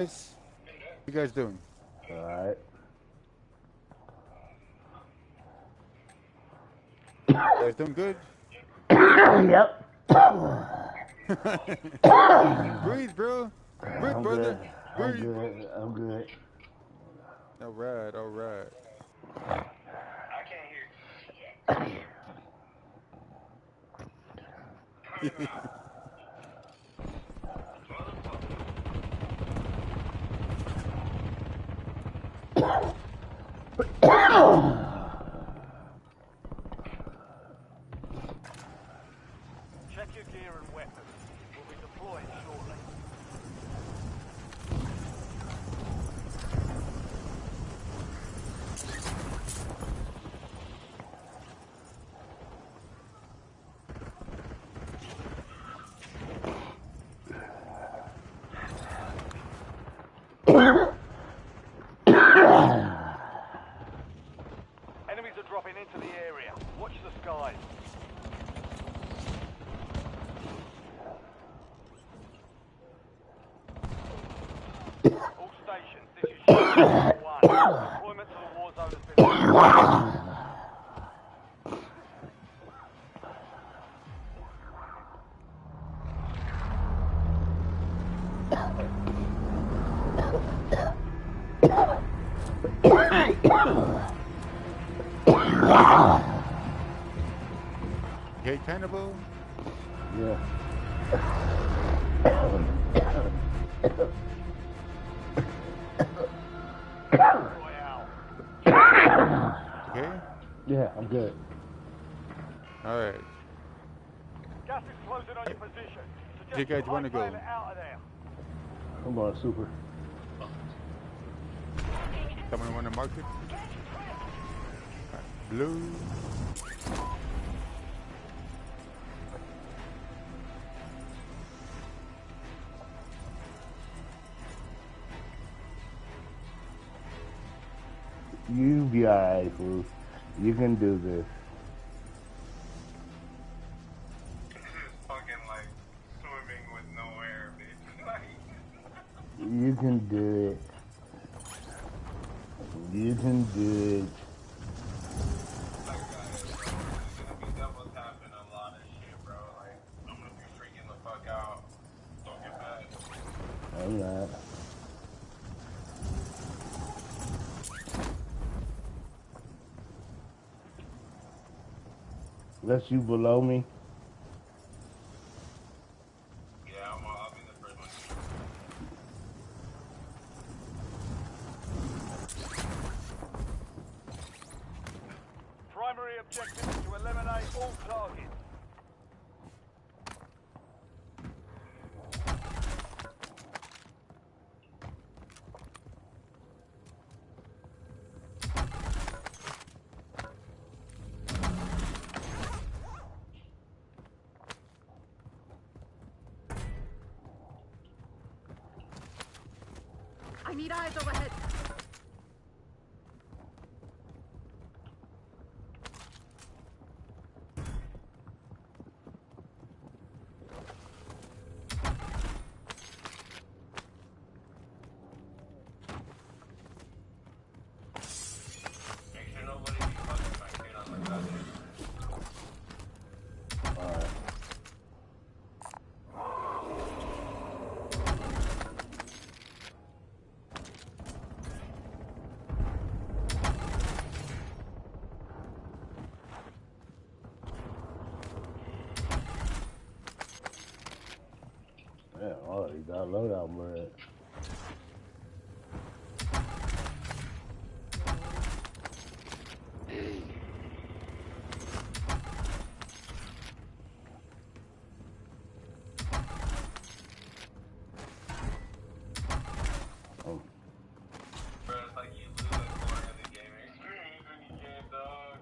What you guys doing? Alright. You guys doing good? Yep. Breathe, bro. Breathe, I'm brother. good. I'm Breathe. good. I'm good. All right, all right. I can't hear shit. Check your gear and weapons. We'll be deploying shortly. Enemies are dropping into the area. Watch the skies. All stations, this is Sheriff 1. Deployment to the war zone has been launched. Okay, cannibal. Yeah. Royale. Okay. Yeah, I'm good. All right. Gas is closing on your position. You guys want to go? Hightail it out of there. I'm going super. Someone want to mark it? Blue. You be alright, fool. You can do this. This is fucking like swimming with no air, bitch. Like, You can do it. You can do it. like guys, bro, it's gonna be double tapping a lot of shit, bro. Like, I'm gonna be freaking the fuck out. Don't get mad. I'm not. Unless you below me. Yeah, I'll be the first one. Primary objective is to eliminate all targets. I need eyes overhead. Make sure nobody be fucking my kid on the goddamn. Alright. Yeah, already got loadout bread. Bro, it's like you lose a quarter of the gaming experience when you can't, dog.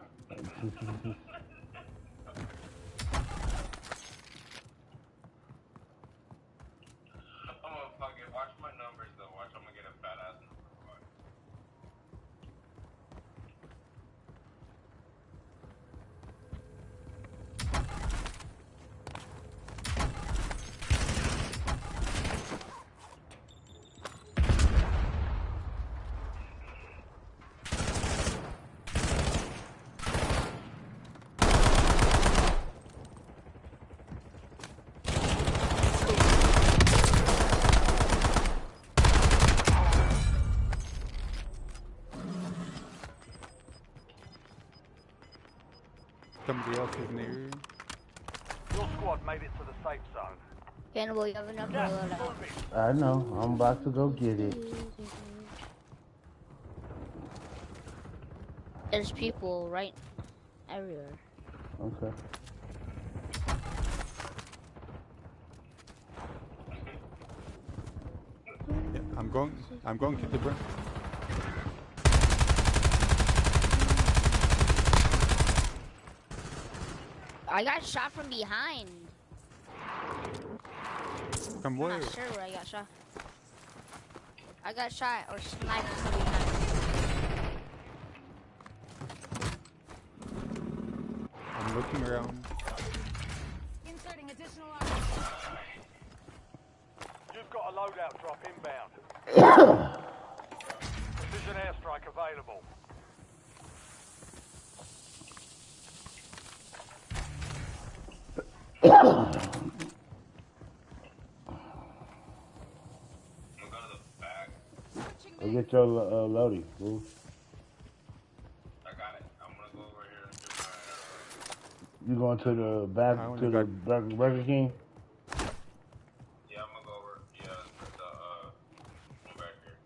I'm gonna fucking watch my numbers though. Watch, I'm gonna get a fat ass number. Watch. somebody else is in the area. Your squad made it to the safe zone. Cannibal, you have enough Gas to load is out. moving. I know. I'm about to go get it. There's people right everywhere. Okay. Yeah, I'm going to the brink. I got shot from behind. From I'm where? not sure where I got shot. I got shot or sniped from behind. I'm looking around. Inserting additional armor. You've got a loadout drop inbound. Precision airstrike available. Go get your loadie, fool. I got it. I'm gonna go over here and do my. You going to the back I only to the got- Burger King? Yeah, I'm gonna go over. Yeah, one back here.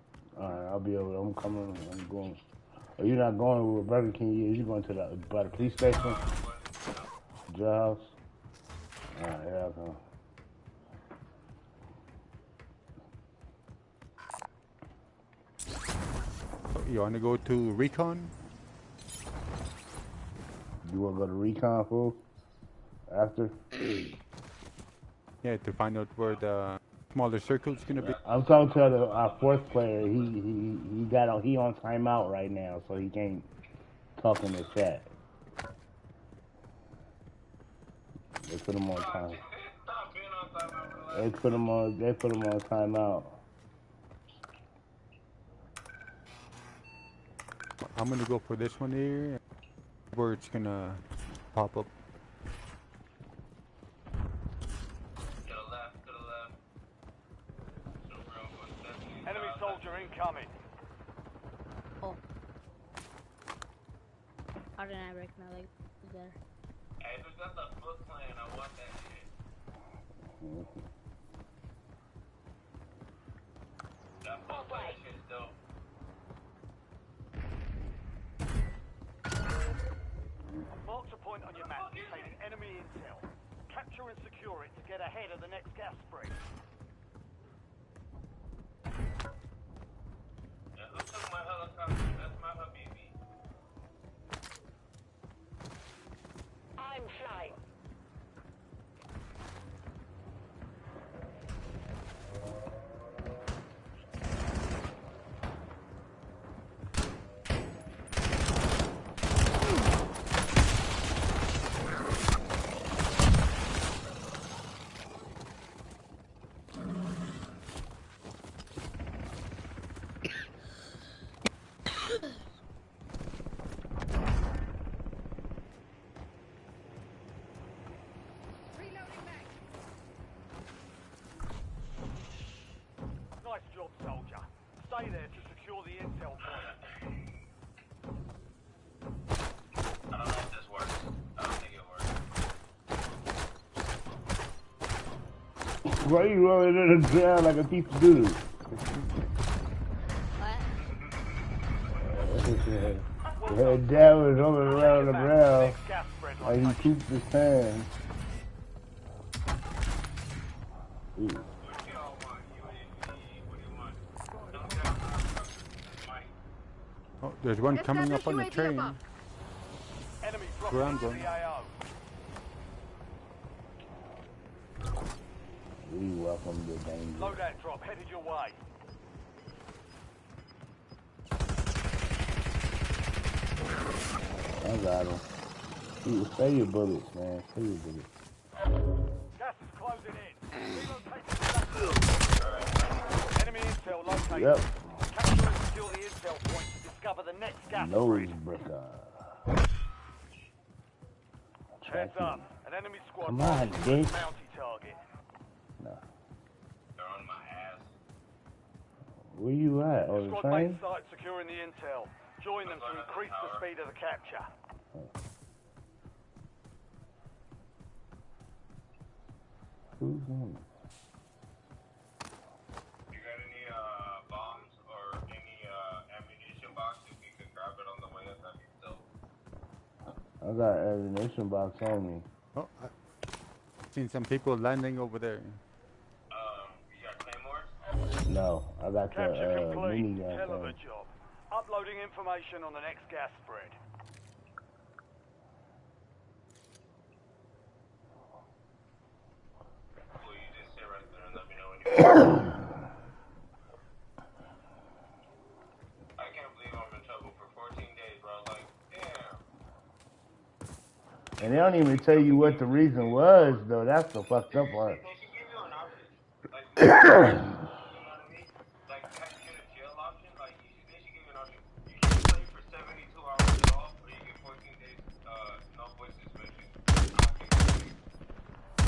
Alright, I'll be over. I'm coming. I'm going. Are you not going to Burger King? You going to the by the police station? Jailhouse? Alright, here I come. You want to go to recon? You want to go to recon, fool? After? Yeah, to find out where the smaller circle's gonna be. I'm talking to our fourth player. He on timeout right now, so he can't talk in the chat. They put him on time. They put him on timeout. I'm gonna go for this one here, where it's gonna pop up. To the left. To the room. Enemy soldier incoming. Oh. How did I break my leg there? Hey, if it's got the foot playing, I want that shit. That foot playing shit's dope. Marked a point on your map containing enemy intel. Capture and secure it to get ahead of the next gas spray. Yeah, who took my helicopter? That's my habibi. I'm flying. Nice job, soldier. Stay there to secure the intel point. I don't know if this works. I don't think it works. Why you rolling in the ground like a piece of doo? What? That dad was rolling around the ground Next gas spread like he location. pooped his pants. Ooh. What do y'all want? UAV? What do you want? Don't get out of Mike. Oh, there's one coming up on the train. Enemy Where I'm dropping into going. the AO. We welcome the danger. Loadout drop headed your way. I got him. Save your bullets, man. Save your bullets. Gas is closing in. Relocating. Enemy intel located. Yep. Capture and secure the intel point to discover the next gas Nose spread. breaker. Heads up. An enemy squad Come on, marking bitch. bounty target. No. They're on my ass. Where you at? On the Squad train? base site securing the intel. Join them to increase the speed of the capture. Who's on? You got any bombs or any ammunition boxes? You can grab it on the way up. That'd be dope. I got ammunition box on me. Oh, I've seen some people landing over there. You got claymores? No, I got Capture the complete. minigun Hell of a thing. job. Uploading information on the next gas spread. Well, you just sit right there and let me know when you're I can't believe I'm in trouble for 14 days, bro. Like, damn. And they don't even tell you what the reason was, though. That's the fucked up part. They should give you an option. Like, you know what I mean? Like, how you get a jail option? Like, they should give you an option. You can play for 72 hours at all, or you get 14 days, no voice suspension.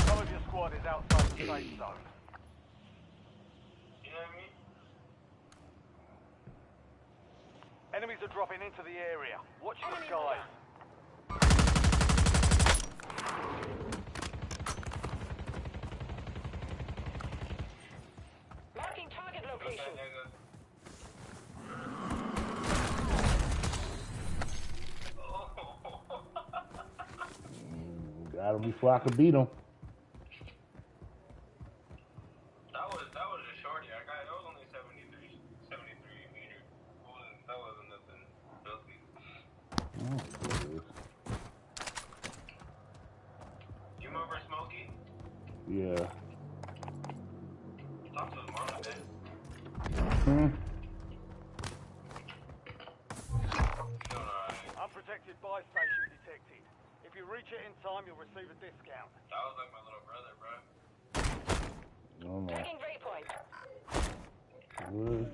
Some of your squad is outside the safe zone. You know what I mean? Enemies are dropping into the area. Watch the skies. Marking target location. Got him before I could beat him. That was a shorty. I got it was only 73 meters. That wasn't nothing filthy. You remember Smokey? Yeah. Talk to his mama then. Unprotected buy station detected. If you reach it in time, you'll receive a discount. That was like my little brother, bro. Oh no. Tagging waypoint. Good.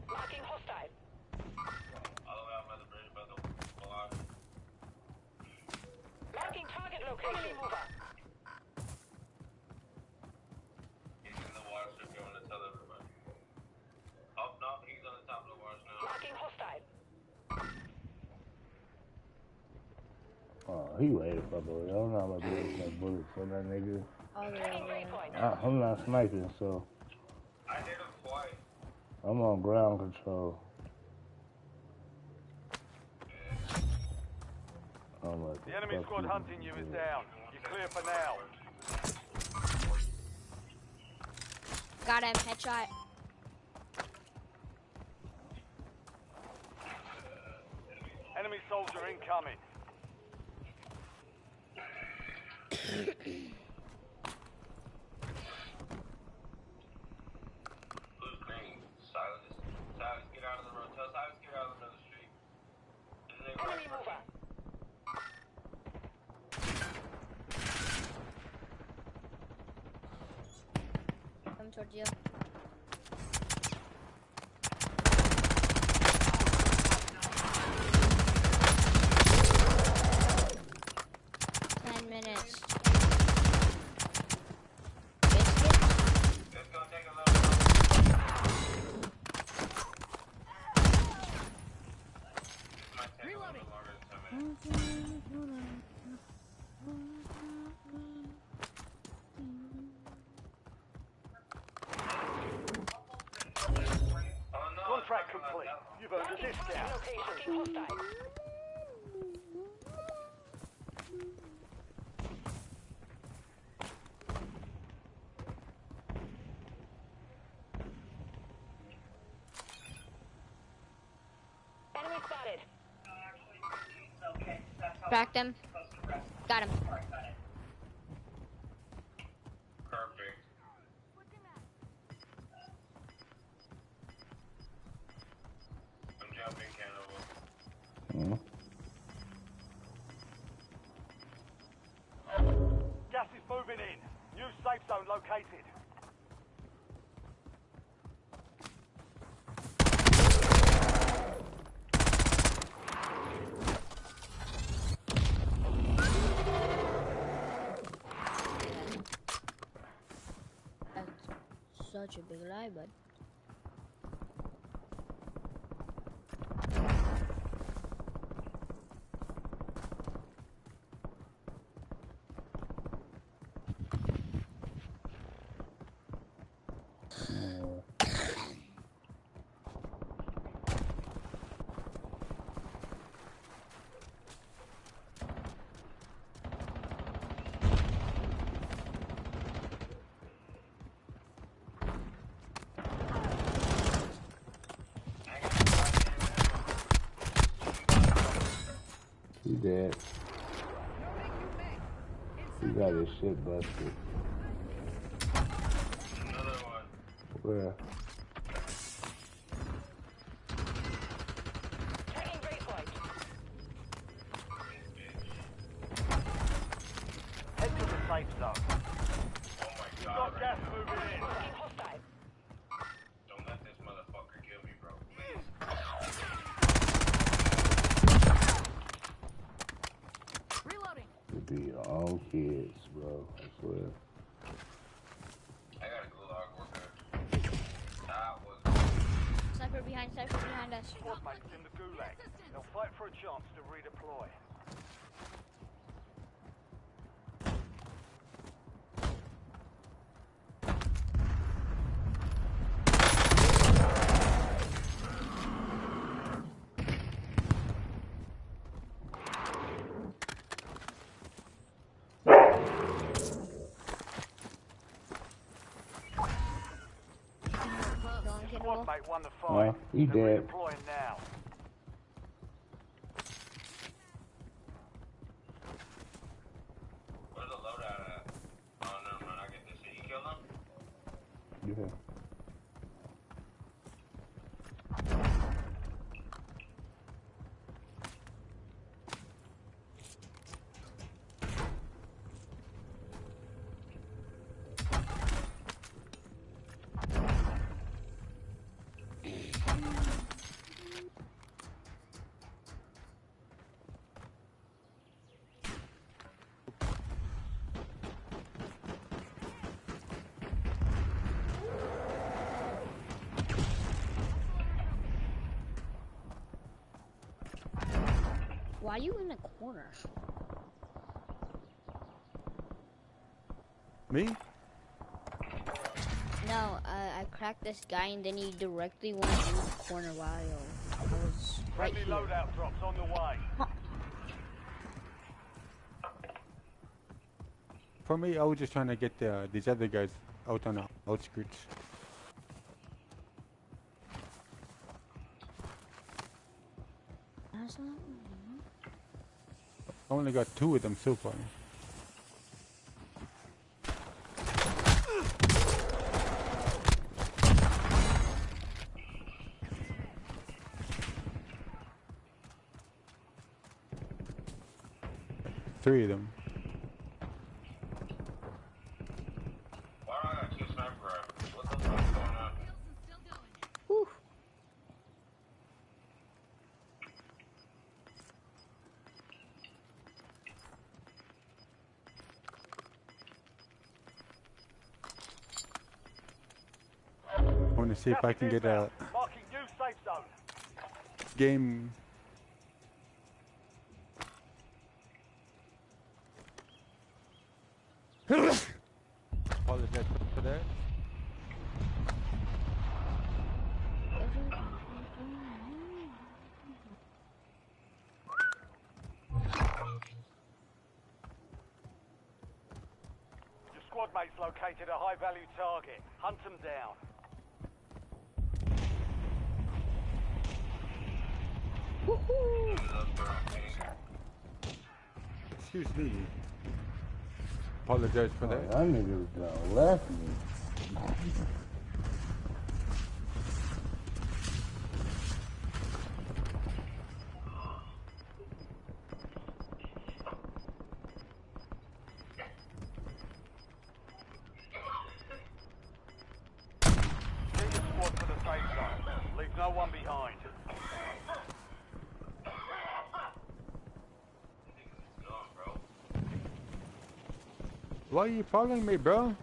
Marking hostile. All the way out by the bridge, by the block. Marking target location. Enemy mover. He's in the water strip going to tell everybody. Oh, no, he's on the top of the water now. Marking hostile. Oh, he way the fuck away. I'm not about to waste no bullets for that nigga. Tagging waypoint. I'm not sniping, so I hit him twice. I'm on ground control. The enemy squad hunting you is down. You're clear for now. Got him. Headshot. Enemy soldier incoming. Who's green? Silas. Silas, get out of the road. Tell Silas, get out of the middle of the street. Enemy mover. Come towards you. Contract complete. You've earned a discount. Location hostile. Enemy spotted. Cracked him. Got him. Perfect. I'm jumping, Cannibal. Gas is moving in. New safe zone located. That's such a big lie, bud. He dead. He got his shit busted. Another one. Where? Tagging waypoint. Head to the safe zone. Oh my You've god. got gas moving in. Tagging hostile. Don't let this motherfucker kill me, bro. Please. Reloading. To be your own kids, bro. I swear. I got a gulag worker. That was Sniper behind us. Squad mates in the gulag. They'll fight for a chance to redeploy. Don't get Squad off. mate won the fight. He They're dead. redeploying now. where's the loadout at? Oh no, man, I get this. Did you kill him? Yeah. Why are you in the corner? Me? No, I cracked this guy and then he directly went in the corner while I was right Friendly here. loadout drops on the way. For me, I was just trying to get these other guys out on the outskirts. I only got 2 of them so far. Three of them. Why do I got 2 sniper rifles? What the fuck's going on? Whew. I want to see if I can get a Marking new safe zone. game. Apologize for that. Your squad mates located a high-value target. Hunt them down. Excuse me. Apologize for Oh, that. that nigga done left me. Get your squad to the safe zone. Leave no one behind. Why are you following me, bro?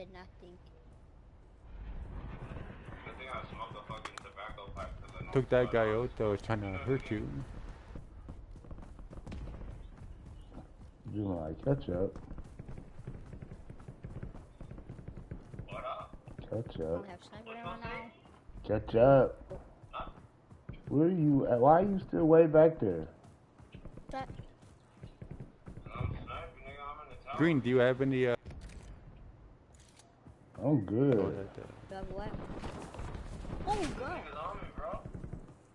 did nothing. I think I smoked a fucking tobacco pipe because I know Took that guy out that was trying to hurt you. You like ketchup. What up? I Ketchup. don't have sniper ammo now. Ketchup. Where are you at? Why are you still way back there? That I'm sniping, nigga. I'm in the tower. Green, do you have any? I'm Oh, good. you have what? Oh god. Niggas on me, bro.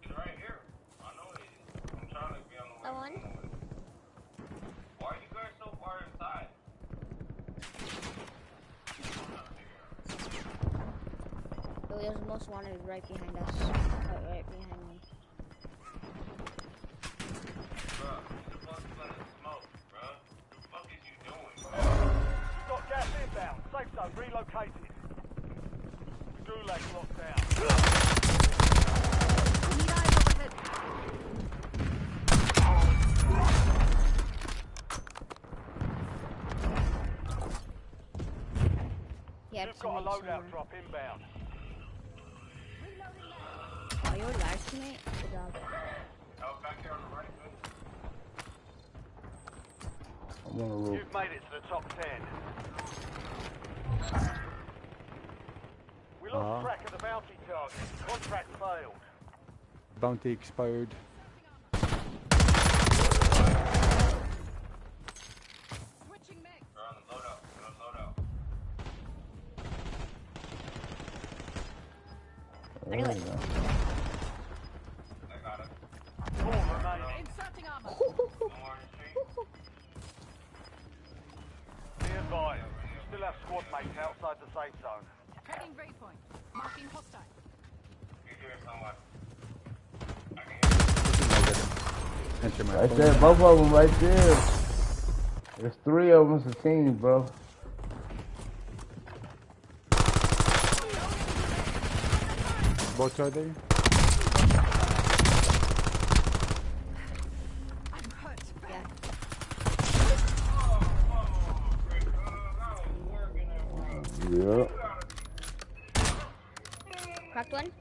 He's right here. I know he is. I'm trying to be on the way. That one? Why are you guys so far inside? Oh, there's the most wanted right behind us. Oh, right behind me. Bro, you're supposed to let it smoke, bro. The fuck is you doing, bro? You've got gas inbound. Safe zone relocated. Gulag locked down. Yeah, You've got a loadout drop inbound. Oh, you're last teammate? Good job. Oh, back here on the right, good. I'm on the roof. You've made it to the top 10. We lost track of the bounty target. Contract failed. Bounty expired. Switching mix. They're on the loadout. They're on the loadout. There you go. I got it. 4 remaining. Inserting armor. One more in the street. Be advised. Still have squad mates outside the safe zone. Heading waypoint. Marking hostile. You hear someone. I can hear you. Enter my Right phone. there, both of them right there. There's 3 of them. It's a team, bro. Both are there? I'm hurt. Yeah. Yeah. Cracked one?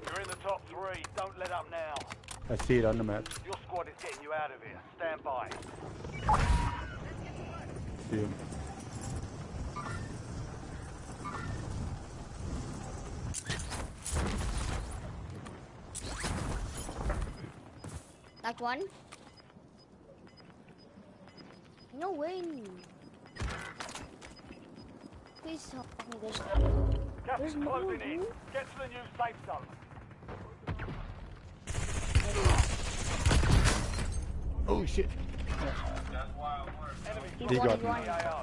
You're in the top 3. Don't let up now. I see it on the map. Your squad is getting you out of here. Stand by. See him. Knocked one? No way. Please help me. Gas There's is no closing in. room. Get to the new safe zone. Oh shit. That's why I work. Enemy He got dropping me. AO.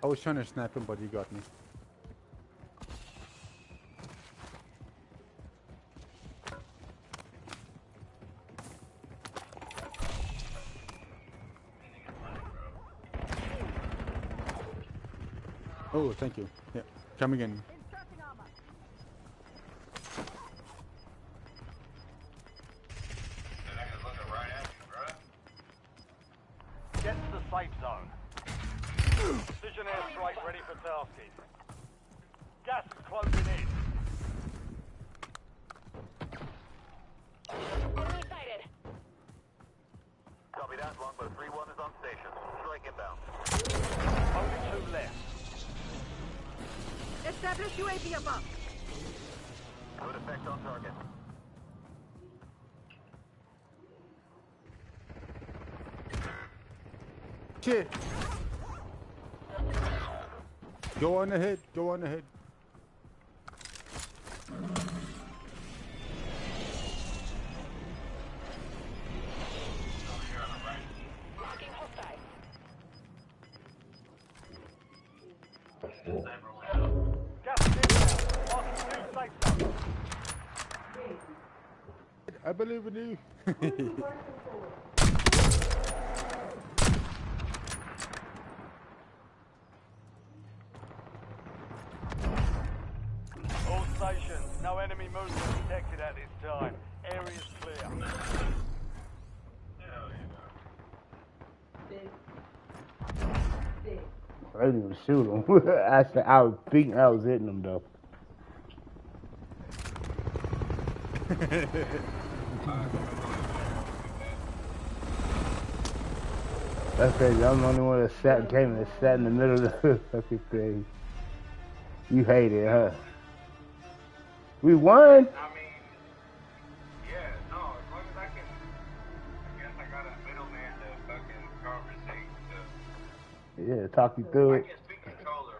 I was trying to snap him, but he got me. Oh, thank you. Yeah, coming in. Inserting armor. The niggas looking right at you, bro. Get to the safe zone. Precision airstrike ready for tasking. Gas is closing in. Enemy sighted. Copy that. Longbow 3-1 is on station. Strike inbound. Only 2 left. Establish UAV above. Good effect on target. Shit. Go on ahead. Go on ahead. Marking hostile. Gas is inbound. Marking new safe zone. I believe in you. All stations No enemy movement detected at this time. Area's clear. Hell yeah. I didn't even shoot him. I said I was beating, I was hitting him though. That's crazy. I'm the only one that came and sat in the middle of the fucking thing. You hate it, huh? We won. I mean, yeah, no, as long as I can, I guess I got a middleman to fucking conversate to. Yeah, talk you through I it. can speak controller.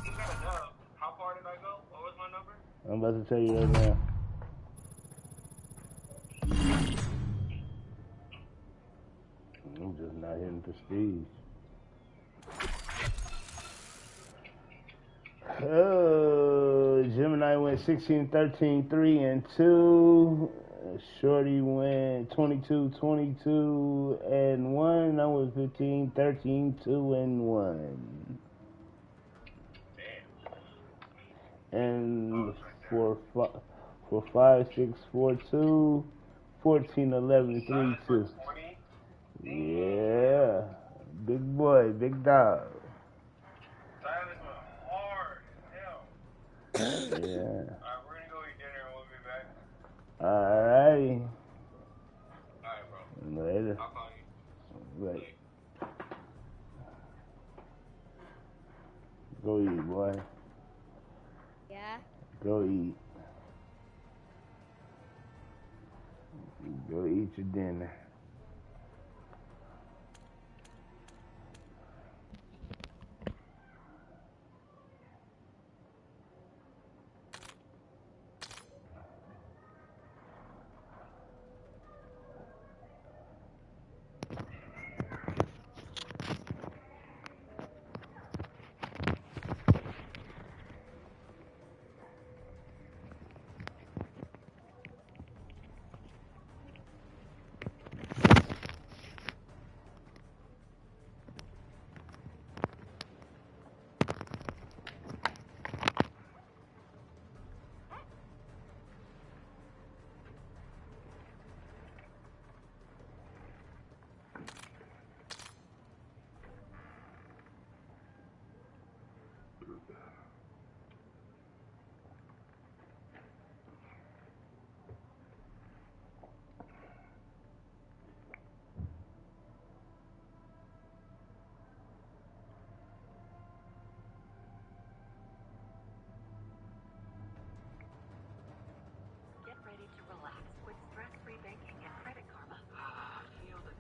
You got a dub. How far did I go? What was my number? I'm about to tell you right now. I'm just not hitting prestige. Oh, Gemini went 16-13, 3-2. Shorty went 22-22-1. I was 15-13, 2-1. And for 5-6-4-2, 14-11, 3-2. Yeah, big boy, big dog. Silence went hard as hell. Yeah. Alright, we're gonna go eat dinner and we'll be back. Alrighty. Alright, bro. Later. I'll call you. Right. Go eat, boy. Yeah? Go eat. Go eat your dinner. Get ready to relax with stress-free banking and Credit Karma. Feel the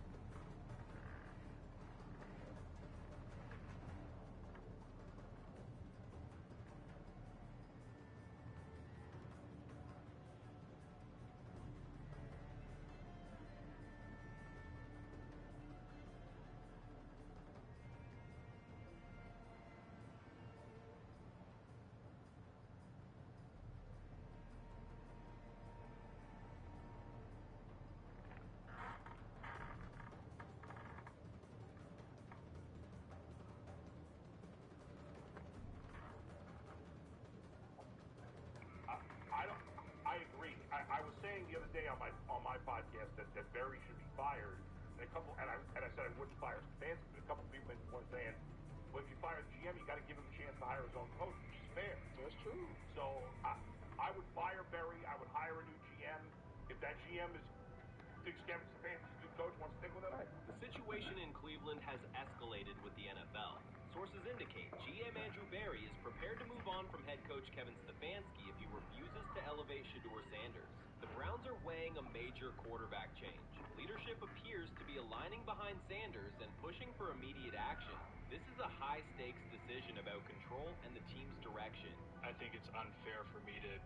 I agree. I was saying the other day on my podcast that Barry should be fired. And I said I wouldn't fire Stefanski, but a couple people were saying, well, if you fire the GM, you got to give him a chance to hire his own coach, which is fair. So that's true. So I would fire Barry. I would hire a new GM. If that GM thinks Kevin Stefanski's a good coach, wants to stick with it. Right. The situation in Cleveland has escalated with the NFL. Sources indicate GM Andrew Barry is prepared to move on from head coach Kevin Stefanski if he refuses to elevate Shedeur Sanders. The Browns are weighing a major quarterback change. Leadership appears to be aligning behind Sanders and pushing for immediate action. This is a high-stakes decision about control and the team's direction. I think it's unfair for me to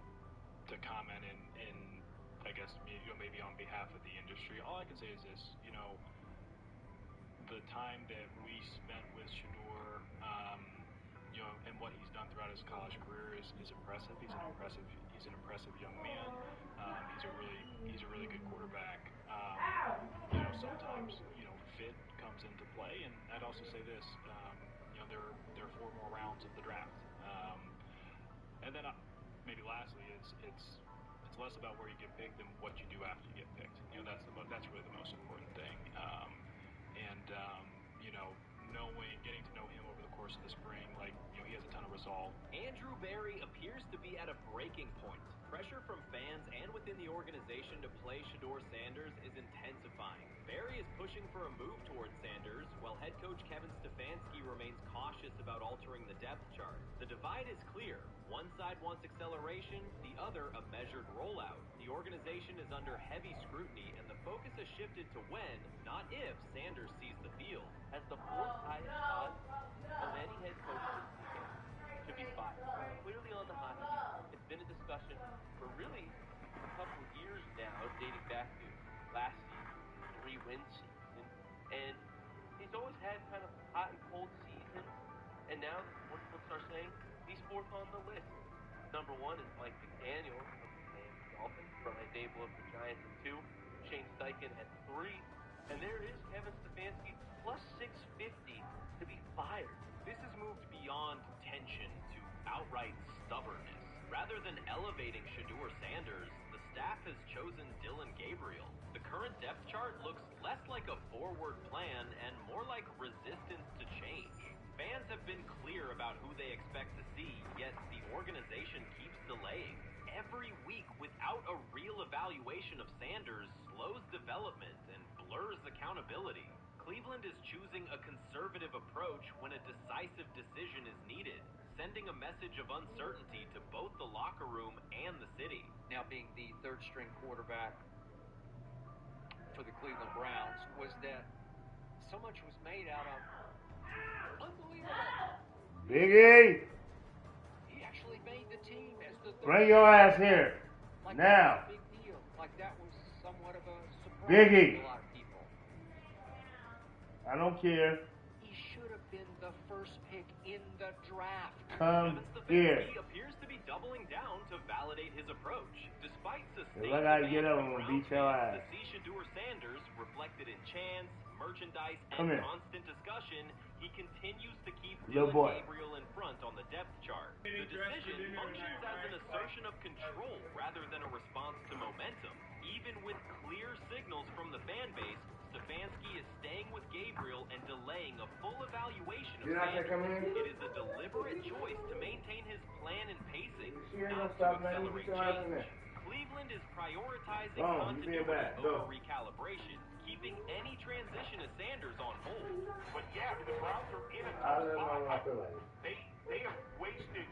comment in I guess maybe on behalf of the industry. All I can say is this, the time that we spent with Shedeur, and what he's done throughout his college career is impressive. He's an impressive young man. He's a really good quarterback. Sometimes fit comes into play, and I'd also say this, there are 4 more rounds of the draft. And then maybe lastly, it's less about where you get picked than what you do after you get picked. You know, that's really the most important thing. You know, getting to know him over the course of the spring, like, you know, he has a ton of resolve. Andrew Berry appears to be at a breaking point. Pressure from fans and within the organization to play Shedeur Sanders is intensifying. Berry is pushing for a move towards Sanders, while head coach Kevin Stefanski remains cautious about altering the depth chart. The divide is clear. One side wants acceleration, the other a measured rollout. The organization is under heavy scrutiny, and the focus has shifted to when, not if, Sanders sees the field. Has the fourth highest odds of any head coach this season to be fired. Clearly on the hot seat. It's been a discussion for really a couple of years now, dating back to last season, 3-win season. And he's always had kind of hot and cold seasons. And now, what are saying? He's fourth on the list. Number one is Mike McDaniel of the Miami Dolphins. Brian Dable of the Giants at 2. Shane Steichen at 3. And there is Kevin Stefanski plus 650 to be fired. This has moved beyond tension to outright stubbornness. Rather than elevating Shedeur Sanders, the staff has chosen Dylan Gabriel. The current depth chart looks less like a forward plan and more like resistance to change. Fans have been clear about who they expect to see, yet the organization keeps delaying. Every week without a real evaluation of Sanders slows development and blurs accountability. Cleveland is choosing a conservative approach when a decisive decision is needed, sending a message of uncertainty to both the locker room and the city. Now being the third-string quarterback for the Cleveland Browns, was that so much was made out of unbelievable. Biggie! He actually made the team as the third. Bring your ass here. Like now. That was a big deal. Like that was somewhat of a surprise Biggie. to a lot of people. I don't care. He should have been the first pick in the draft. Come here. He appears to be doubling down to validate his approach. Despite sustained If I gotta get up, demand I'm from gonna beat Browns your fans ass. to see Shedeur Sanders reflected in chants, merchandise, Come and here. constant discussion, he continues to keep Little Dylan boy. Gabriel in front on the depth chart. The decision functions as an assertion of control rather than a response to momentum. Even with clear signals from the fan base, Stefanski is staying with Gabriel and delaying a full evaluation of Sanders. It is a deliberate choice to maintain his plan and pacing, not to accelerate change. Cleveland is prioritizing continuity over recalibration, keeping any transition to Sanders on hold. But yeah, I mean, the Browns are in a I tough don't know what I spot. feel like. They have wasted.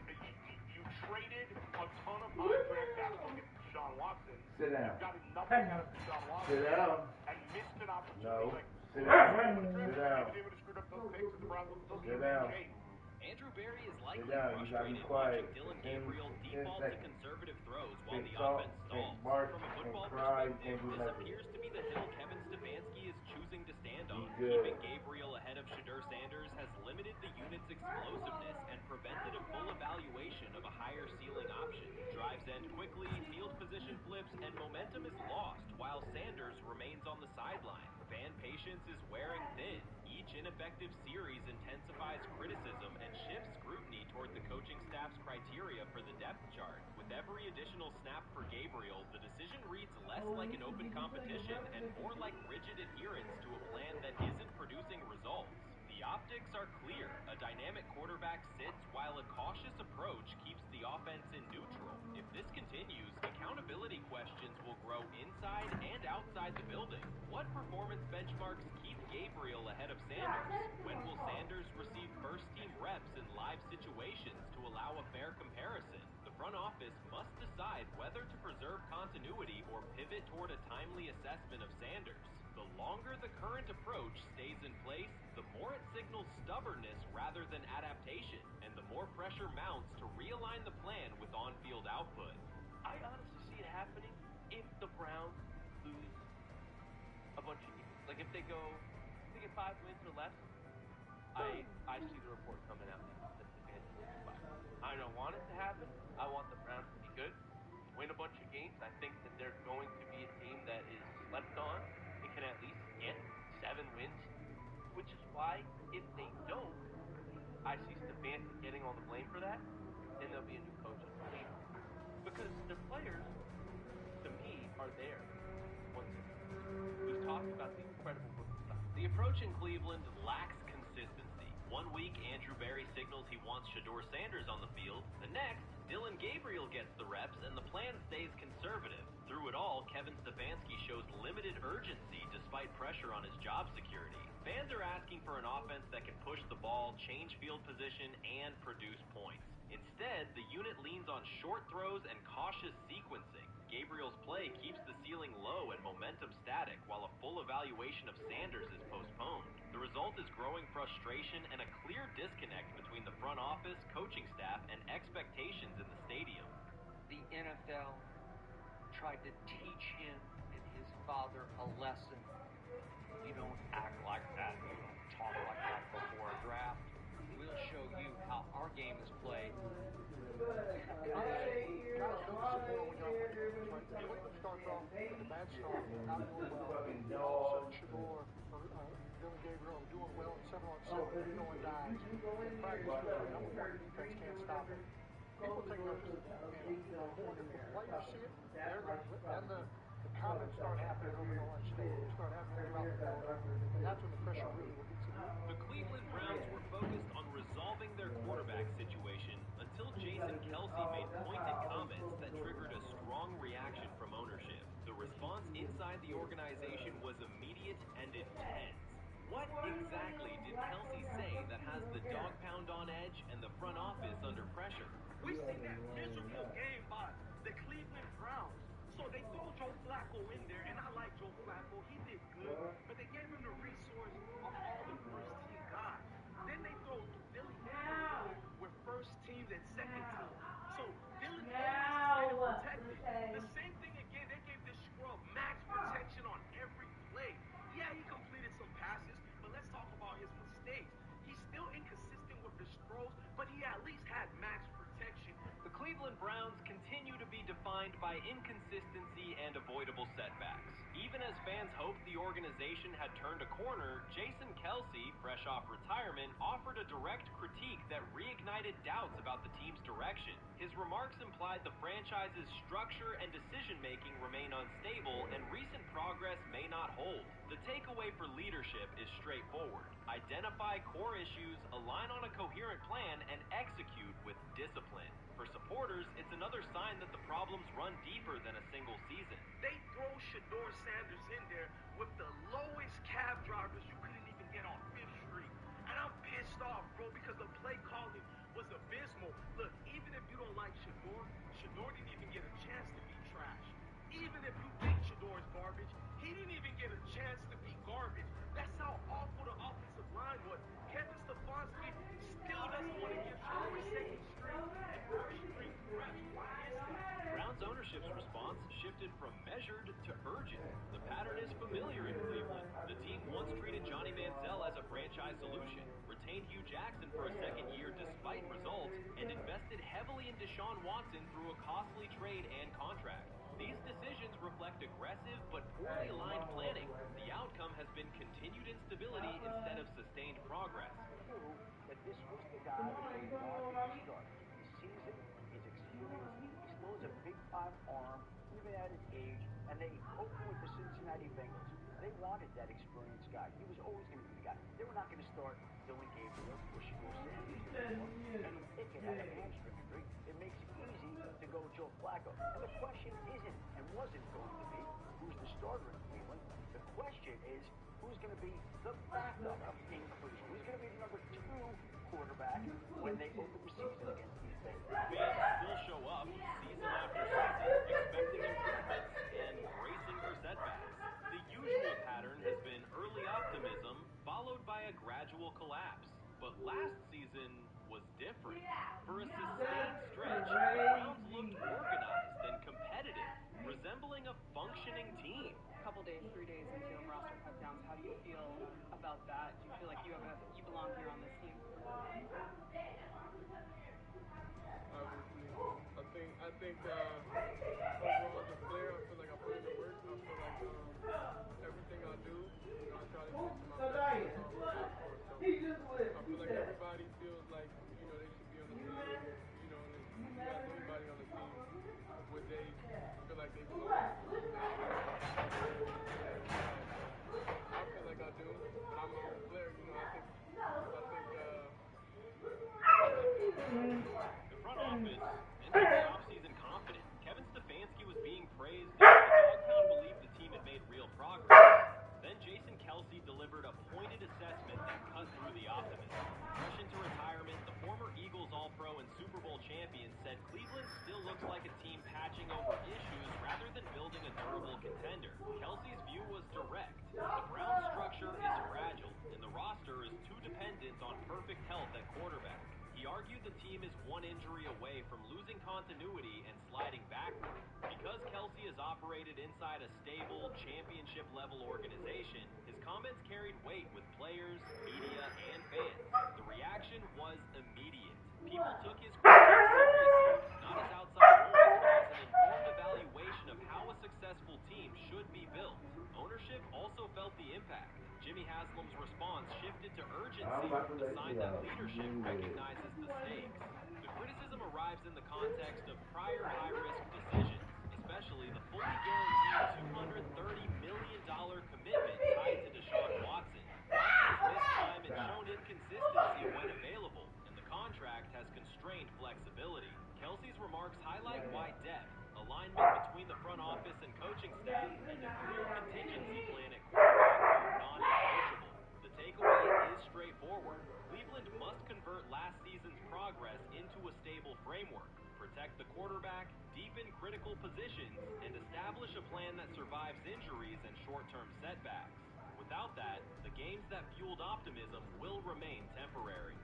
You traded a ton of high draft capital to get Deshaun Watson. Sit down. You've gotten nothing out of Deshaun Watson. Sit down. And missed an opportunity. No. Like, Sit down. Sit down. They would have screwed up those picks if the Browns would still be Sit in down. shape. Andrew Berry is likely down. You gotta be frustrated quiet. watching Dylan 10 Gabriel default to seconds. conservative throws while Can't the talk, offense can't stalls. bark, From a can't football cry, perspective, can't do this nothing. appears to be the hill Kevin Stefanski is choosing to stand on. Be good. Keeping Gabriel ahead of Shedeur Sanders has limited the unit's explosiveness and prevented a full evaluation of a higher ceiling option. Drives end quickly, field position flips, and momentum is lost while Sanders remains on the sideline. Fan patience is wearing thin. Each ineffective series intensifies criticism and shifts scrutiny toward the coaching staff's criteria for the depth chart. With every additional snap for Gabriel, the decision reads less like an open competition and more like rigid adherence to a plan that isn't producing results. The optics are clear. A dynamic quarterback sits while a cautious approach keeps the offense in neutral. If this continues, accountability questions will grow inside and outside the building. What performance benchmarks keep Gabriel ahead of Sanders? When will Sanders receive first-team reps in live situations to allow a fair comparison? The front office must decide whether to preserve continuity or pivot toward a timely assessment of Sanders. The longer the current approach stays in place, the more it signals stubbornness rather than adaptation, and the more pressure mounts to realign the plan with on-field output. I honestly see it happening if the Browns lose a bunch of games. Like if they get 5 wins or less, I see the report coming out that Stefanski will be fired. I don't want it to happen. I want the Browns to be good, win a bunch of games. I think that they're going to be a team that is slept on and can at least get 7 wins, which is why if they don't, I see Stefanski getting all the blame for that. and there'll be a new coach for sure. Because the players, to me, are there. We've talked about the incredible rookie stuff. The approach in Cleveland lacks consistency. 1 week, Andrew Berry signals he wants Shedeur Sanders on the field. The next, Dylan Gabriel gets the reps, and the plan stays conservative. Through it all, Kevin Stefanski shows limited urgency despite pressure on his job security. Fans are asking for an offense that can push the ball, change field position, and produce points. Instead, the unit leans on short throws and cautious sequencing. Gabriel's play keeps the ceiling low and momentum static, while a full evaluation of Sanders is postponed. The result is growing frustration and a clear disconnect between the front office, coaching staff, and expectations in the stadium. The NFL tried to teach him and his father a lesson. You don't act like that. You don't talk like that before a draft. We'll show you how our game is played. Honestly, guys do this more when you're on defense, right? Cleveland starts off with a bad start, not doing well. And all of a sudden, Shedeur or Dylan Gabriel are doing well in 7-on-7, they're throwing dives. In practice, number one defense can't stop them. People take notice. And when the players see it, then the comments start happening over the Orange State. They start happening throughout the building. And that's when the pressure really will get to them. The Cleveland Browns were focused on resolving their quarterback situation until Jason Kelsey made pointed comments that triggered a strong reaction from ownership. The response inside the organization was immediate and intense. What exactly did Kelsey say that has the dog pound on edge and the front office under pressure? We've seen that miserable game by the Cleveland Browns. So they threw Joe Flacco in there, and I like Joe Flacco. He did good, but they gave him the resource of all the first-team guys. Then they throw Dylan Gabriel with first teams and second team. So Dylan Gabriel is protected. The same thing again, they gave this scrub max protection on every play. Yeah, he completed some passes, but let's talk about his mistakes. He's still inconsistent with his throws, but he at least had max protection. The Cleveland Browns continue to be defined by inconsistency and avoidable setbacks. Even as fans hoped the organization had turned a corner, Jason Kelsey, fresh off retirement, offered a direct critique that reignited doubts about the team's direction. His remarks implied the franchise's structure and decision-making remain unstable and recent progress may not hold. The takeaway for leadership is straightforward. Identify core issues, align on a coherent plan, and execute with discipline. For supporters, it's another sign that the problems run deeper than a single season. They throw Shedeur Sanders in there with the lowest cab drivers you couldn't even get on 5th Street. And I'm pissed off, bro, because the play calling was abysmal. Look, even if you don't like Shedeur didn't even get a chance to be trash. Even if you think Shedeur is garbage, he didn't even get a chance to be garbage. That's how awful the offensive line was. Kevin Stefanski still doesn't want to give Shedeur 2nd Street and 4th Street reps. Why is that? Browns ownership's response shifted from measured to urgent. The pattern is familiar in Cleveland. The team once treated Johnny Manziel as a franchise solution, retained Hugh Jackson for a second year despite results, and invested heavily in Deshaun Watson through a costly trade and contract. These decisions reflect aggressive but poorly aligned planning. The outcome has been continued instability instead of sustained progress. True that this was the guy that they wanted to start. His season, his experience, he still has a big time arm, even at his age, and they opened with the Cincinnati Bengals. They wanted that experienced guy. He was always going to be the guy. They were not going to start Dylan Gabriel or Shedeur Sanders anymore. And Pickett had a hamstring injury. It makes it easy to go Joe Flacco. And the question isn't and wasn't going to be who's the starter in Cleveland. The question is who's going to be the backup in Cleveland. Who's going to be the number 2 quarterback when they open the season against these Bengals. Fans will show up season after season expecting improvements and bracing for setbacks. The usual pattern has been early optimism followed by a gradual collapse. But last season was different. For a sustained stretch, the Browns looked organized and competitive, resembling a functioning team. Couple days, 3 days into roster cutdowns, how do you feel about that? Do you feel like you belong here on this team? Obviously, I think overall as a player, I feel like I put in the work. I feel like everything I do, I try to do it to my best. So I feel like everybody feels like they should be on the team. delivered a pointed assessment that cut through the optimism. Fresh into retirement, the former Eagles All-Pro and Super Bowl champion said Cleveland still looks like a team patching over issues rather than building a durable contender. Kelsey's view was direct. The Browns' structure is fragile, and the roster is too dependent on perfect health at quarterback. He argued the team is one injury away from losing continuity and sliding backward. Because Kelsey has operated inside a stable, championship-level organization, his comments carried weight with players, media, and fans. The reaction was immediate. People took his criticism seriously, not as outside noise, but as an informed evaluation of how a successful team should be built. Ownership also felt the impact. Jimmy Haslam's response shifted to urgency, a sign that leadership recognizes the stakes. The criticism arrives in the context of prior high-risk decisions, especially the fully guaranteed $230 million commitment tied to Deshaun Watson. Watson's missed time and shown inconsistency when available, and the contract has constrained flexibility. Kelsey's remarks highlight why depth, alignment between the front office and coaching staff, and a clear contingency plan at quarterback are non-negotiable. The takeaway is straightforward. Cleveland must convert last season's progress into a stable framework, protect the quarterback, deepen critical positions, and establish a plan that survives injuries and short-term setbacks. Without that, the games that fueled optimism will remain temporary.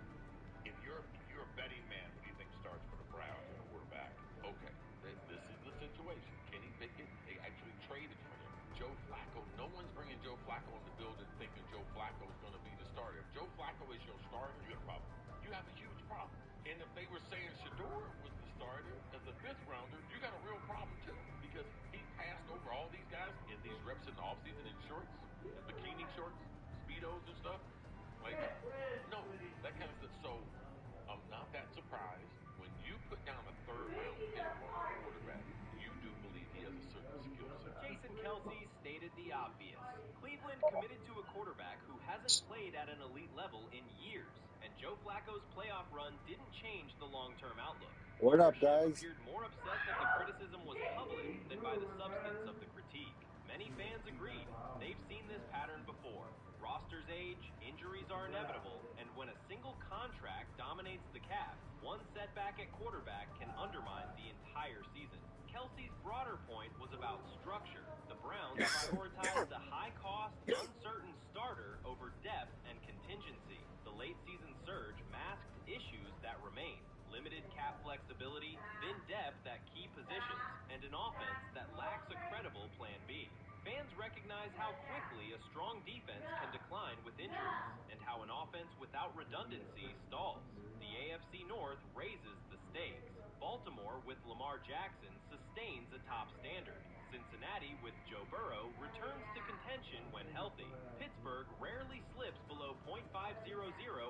If you're a betting man, who do you think starts for the Browns at quarterback? Okay, this is the situation. Kenny Pickett, they actually traded for him. Joe Flacco, no one's bringing Joe Flacco in the building thinking Joe Flacco is going to be the starter. If Joe Flacco is your starter, You got a problem. you have a huge problem. And if they were saying Shador was the starter as a fifth rounder, you got a real problem too. Because he passed over all these guys in these reps in the offseason in shorts, bikini shorts, Speedos and stuff. Like, no, that kind of stuff. So I'm not that surprised when you put down a third round pick on a quarterback. You do believe he has a certain skill set. Jason Kelsey stated the obvious. Cleveland committed to a quarterback who hasn't played at an elite level in years, and Joe Flacco's playoff run didn't change the long-term outlook. What up, Ownership guys? appeared more upset that the criticism was public than by the substance of the critique. Many fans agreed. They've seen this pattern before. Rosters age, injuries are inevitable, and when a single contract dominates the cap, one setback at quarterback can undermine the entire season. Kelsey's broader point was about structure. The Browns prioritized a high-cost, uncertain starter over depth and contingency. The late-season surge masked issues that remain. Limited cap flexibility, thin depth at key positions, and an offense that lacks a credible plan B. Fans recognize how quickly a strong defense can decline with injuries, and how an offense without redundancy stalls. The AFC North raises the stakes. Baltimore, with Lamar Jackson, sustains a top standard. Cincinnati, with Joe Burrow, returns to contention when healthy. Pittsburgh rarely slips below .500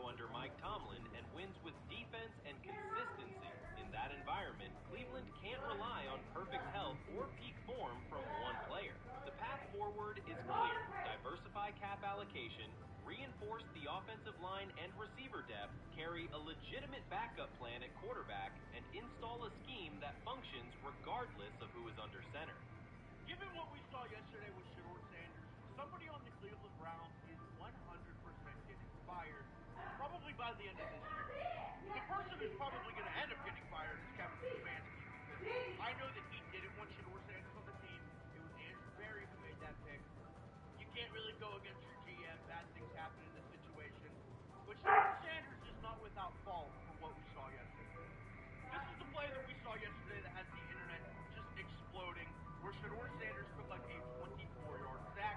under Mike Tomlin and wins with defense and consistency. In that environment, Cleveland can't rely on perfect health or peak form from one player. The path forward is clear. Diversify cap allocation, reinforce the offensive line and receiver depth, carry a legitimate backup plan at quarterback, and install a scheme that functions regardless of who is under center. Given what we saw yesterday with Shador Sanders, somebody on the Cleveland Browns is 100% getting fired, probably by the end of this year. The person who's probably going to end up getting fired is Kevin Stefanski, because I know that he didn't want Shador Sanders on the team. It was Andrew Berry who made that pick. You can't really go against your GM. Bad things happen in this situation. But Shador Sanders is not without fault for what we saw yesterday. This is the play that we saw yesterday that has the internet just exploding, where Shador Sanders took like a 24-yard sack.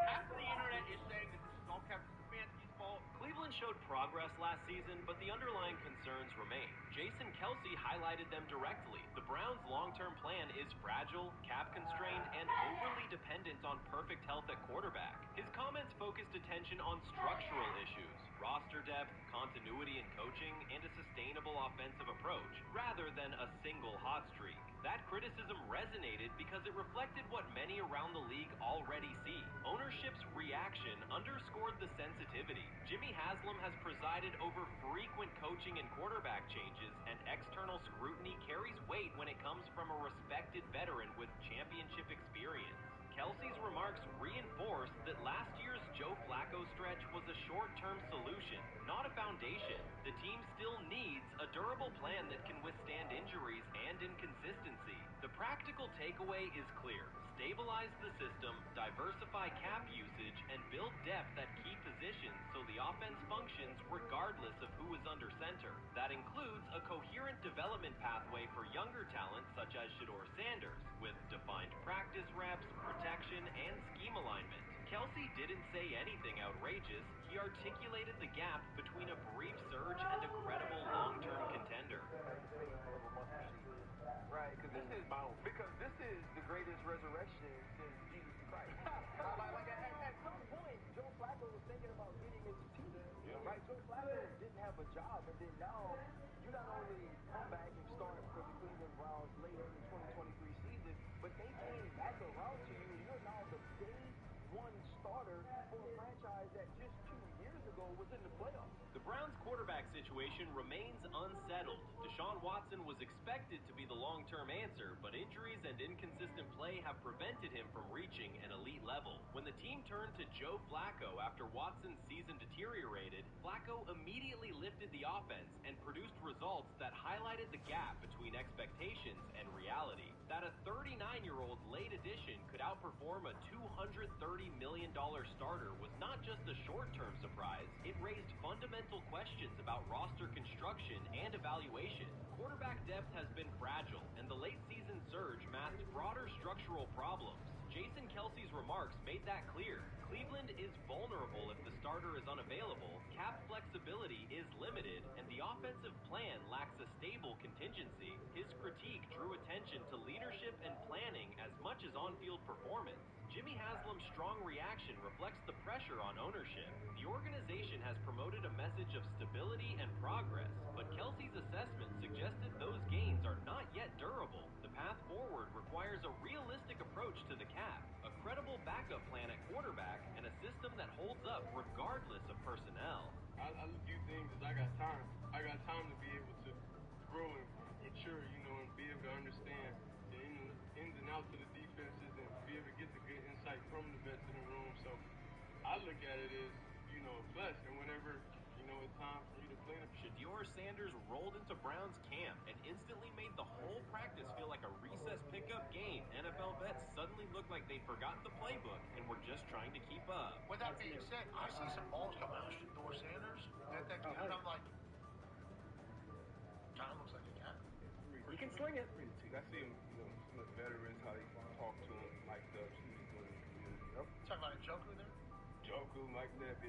Half of the internet is saying that this is all Kevin Stefanski's fault. Cleveland showed progress last season, but the underlying concerns remain. Jason Kelsey highlighted them directly. The Browns' long-term plan is fragile, cap-constrained, and overly dependent on perfect health at quarterback. His comments focused attention on structural issues, roster depth, continuity in coaching, and a sustainable offensive approach, rather than a single hot streak. That criticism resonated because it reflected what many around the league already see. Ownership's reaction underscored the sensitivity. Jimmy Haslam has presided over frequent coaching and quarterback changes, and external scrutiny carries weight when it comes from a respected veteran with championship experience. Kelsey's remarks reinforced that last year's Joe Flacco stretch was a short-term solution, not a foundation. The team still needs a durable plan that can withstand injuries and inconsistency. The practical takeaway is clear. Stabilize the system, diversify cap usage, and build depth at key positions so the offense functions regardless of who is under center. That includes a coherent development pathway for younger talent such as Shedeur Sanders, with defined practice reps, protection, and scheme alignment. Kelsey didn't say anything outrageous. He articulated the gap between a brief surge and a credible long-term contender. Right, because this is the greatest resurrection since Jesus Christ. like at some point, Joe Flacco was thinking about getting into teaching. Right, Joe Flacco didn't have a job, and then now you not only come back and start for the Cleveland Browns late in the 2023 season, but they came back around to you, and you're now the day one starter for a franchise that just 2 years ago was in the playoffs. The Browns' quarterback situation remains unsettled. Deshaun Watson was expected to be the long-term answer, but injuries and inconsistent play have prevented him from reaching an elite level. When the team turned to Joe Flacco after Watson's season deteriorated, Flacco immediately lifted the offense and produced results that highlighted the gap between expectations and reality. That a 39-year-old late addition could outperform a $230 million starter was not just a short-term surprise. It raised fundamental questions about roster construction and evaluation. Quarterback depth has been fragile, and the late-season surge masked broader structural problems. Jason Kelsey's remarks made that clear. Cleveland is vulnerable if the starter is unavailable, cap flexibility is limited, and the offensive plan lacks a stable contingency. His critique drew attention to leadership and planning as much as on-field performance. Jimmy Haslam's strong reaction reflects the pressure on ownership. The organization has promoted a message of stability and progress, but Kelsey's assessment suggested those gains are not yet durable. The path forward requires a realistic approach to the cap, a credible backup plan at quarterback, and a system that holds up regardless of personnel. I view things as I got time. I got time to be able to grow and mature, and be able to understand the ins and outs of the defenses and be able to get the good insight from the vets in the room. So I look at it as, a plus. And whenever, it's time for me to play them. Shedeur Sanders rolled into Browns camp and instantly made the whole practice feel like a recess pickup game. NFL vets suddenly looked like they'd forgotten the playbook and were just trying to keep up. With that being said, I see some balls coming out of Shedeur Sanders. And I'm like, kind of looks like a cat. He can swing it. I see him, some of the veterans, how they talk to him, Mike Dubs, he's doing in the community. Yep. Talking about Njoku there? Njoku, Mike Dubs.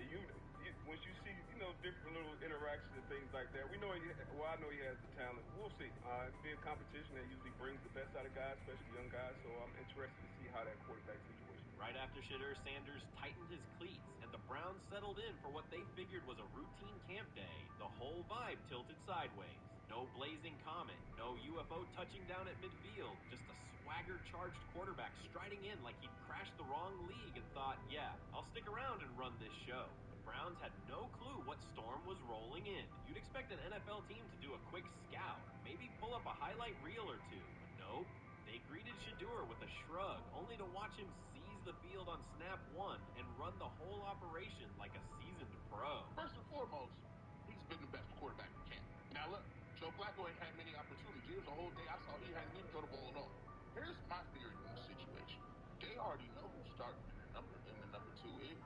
Once you see, different little interactions and things like that, I know he has the talent. We'll see. It's being competition that usually brings the best out of guys, especially young guys, so I'm interested to see how that quarterback situation. Right after Shedeur Sanders tightened his cleats and the Browns settled in for what they figured was a routine camp day, the whole vibe tilted sideways. No blazing comet, no UFO touching down at midfield, just a swagger-charged quarterback striding in like he'd crashed the wrong league and thought, yeah, I'll stick around and run this show. The Browns had no clue what storm was rolling in. You'd expect an NFL team to do a quick scout, maybe pull up a highlight reel or two, but nope. They greeted Shedeur with a shrug, only to watch him seize the field on snap one and run the whole operation like a seasoned pro. First and foremost, he's been the best quarterback in camp. Now look, Joe Flacco ain't had many opportunities. Here's a whole day I saw he hadn't even throw the ball at all. Here's my theory on the situation. They already know who's starting in the number 2 is.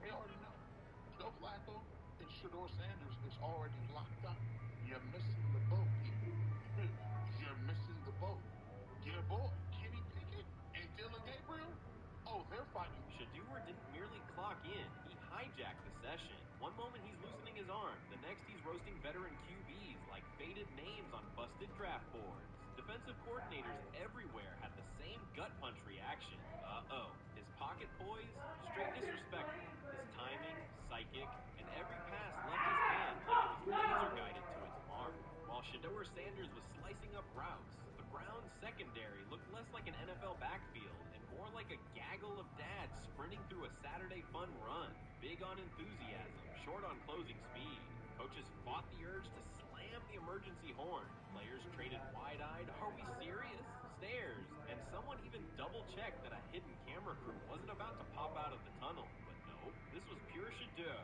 They already know. Joe Flacco and Shedeur Sanders is already locked up. You're missing the boat here. You're missing the boat. Your boy, Kenny Pickett and Dylan Gabriel, they're fighting. Shedeur didn't merely clock in, he hijacked the session. One moment he's loosening his arm, the next he's roasting veteran QBs like faded names on busted draft boards. Defensive coordinators everywhere had the same gut punch reaction. His pocket poise, straight disrespectful. His timing, psychic, and every pass left his hand like it was laser guided to its mark. While Shedeur Sanders was slicing up routes, the Browns secondary looked less like an NFL backfield and more like a gaggle of dads sprinting through a Saturday fun run. Big on enthusiasm, short on closing speed. Coaches fought the urge to slam the emergency horn. Players traded wide-eyed, "Are we serious?" stares, and someone even double-checked that a hidden camera crew wasn't about to pop out of the tunnel. But no, this was pure Shedeur.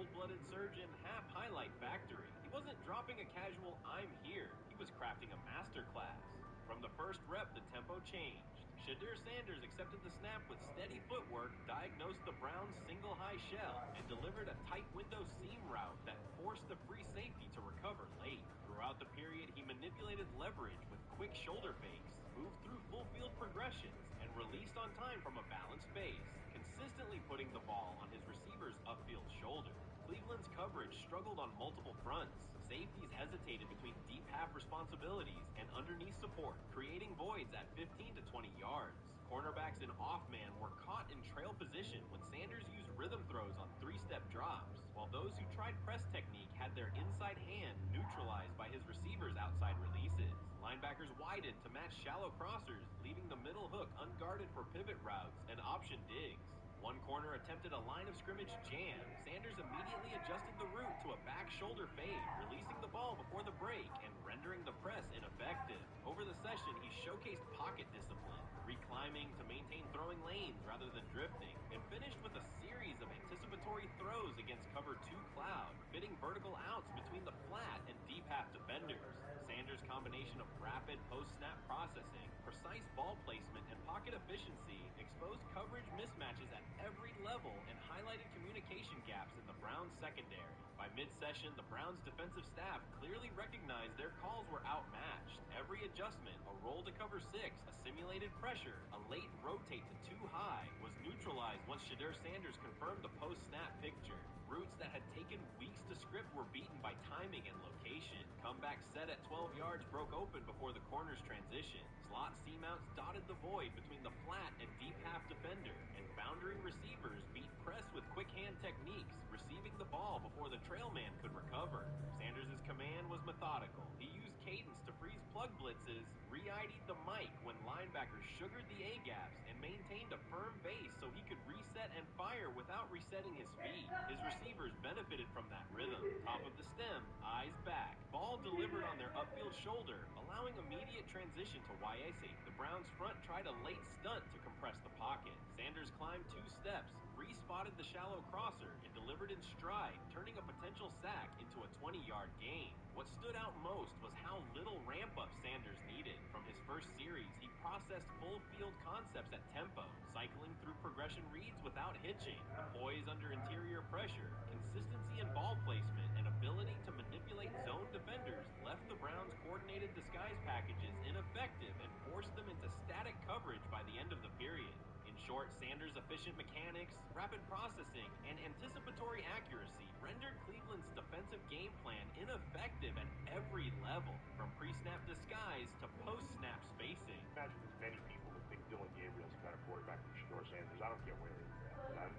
cold-blooded surgeon, half-highlight factory. He wasn't dropping a casual "I'm here." He was crafting a masterclass. From the first rep, the tempo changed. Shadur Sanders accepted the snap with steady footwork, diagnosed the Browns' single high shell, and delivered a tight window seam route that forced the free safety to recover late. Throughout the period, he manipulated leverage with quick shoulder fakes, moved through full field progressions, and released on time from a balanced base, consistently putting the ball on his receiver's upfield shoulder. Cleveland's coverage struggled on multiple fronts. Safeties hesitated between deep half responsibilities and underneath support, creating voids at 15 to 20 yards. Cornerbacks in off-man were caught in trail position when Sanders used rhythm throws on three-step drops, while those who tried press technique had their inside hand neutralized by his receiver's outside releases. Linebackers widened to match shallow crossers, leaving the middle hook unguarded for pivot routes and option digs. One corner attempted a line of scrimmage jam. Sanders immediately adjusted the route to a back shoulder fade, releasing the ball before the break and rendering the press ineffective. Over the session, he showcased pocket discipline, reclimbing to maintain throwing lanes rather than drifting, and finished with a series of anticipatory throws against cover 2 cloud, fitting vertical outs between the flat and deep half defenders. Sanders' combination of rapid post-snap processing, precise ball placement, and pocket efficiency exposed coverage mismatches at every level and highlighted communication gaps in the Browns' secondary. By mid-session, the Browns' defensive staff clearly recognized their calls were outmatched. Every adjustment, a roll to cover 6, a simulated pressure, a late rotate to too high, was neutralized once Shadur Sanders confirmed the post-snap picture. Routes that had taken weeks to script were beaten by timing and location. Comeback set at 12 yards broke open before the corner's transition. Slot seam-outs dotted the void between the flat and deep half defender, and boundary receivers beat press with quick hand techniques, receiving the ball before the trail man could recover. Sanders' command was methodical. He used cadence to freeze plug blitzes, re-ID'd the mic when linebackers sugared the A-gaps, and maintained a firm base so he could reset and fire without resetting his feet. His receivers benefited from that rhythm. Top of the stem, eyes back. Ball delivered on their upfield shoulder, allowing immediate transition to YA safety. The Browns front tried a late stunt to compress the pocket. Sanders climbed 2 steps, re-spotted the shallow crosser, and delivered in stride, turning a potential sack into a 20-yard gain. What stood out most was how little ramp-up Sanders needed. From his first series, he processed full field concepts at tempo, cycling through progression reads without hitching, poise under interior pressure, consistency in ball placement, and ability to manipulate zone defenders left the Browns' coordinated disguise packages ineffective and forced them into static coverage by the end of the period. In short, Sanders' efficient mechanics, rapid processing, and anticipatory accuracy rendered Cleveland's defensive game plan ineffective at every level, from pre-snap disguise to post-snap spacing. Imagine there's many people that think Dylan Gabriel's a better quarterback than Shadur Sanders. I don't care where they do that.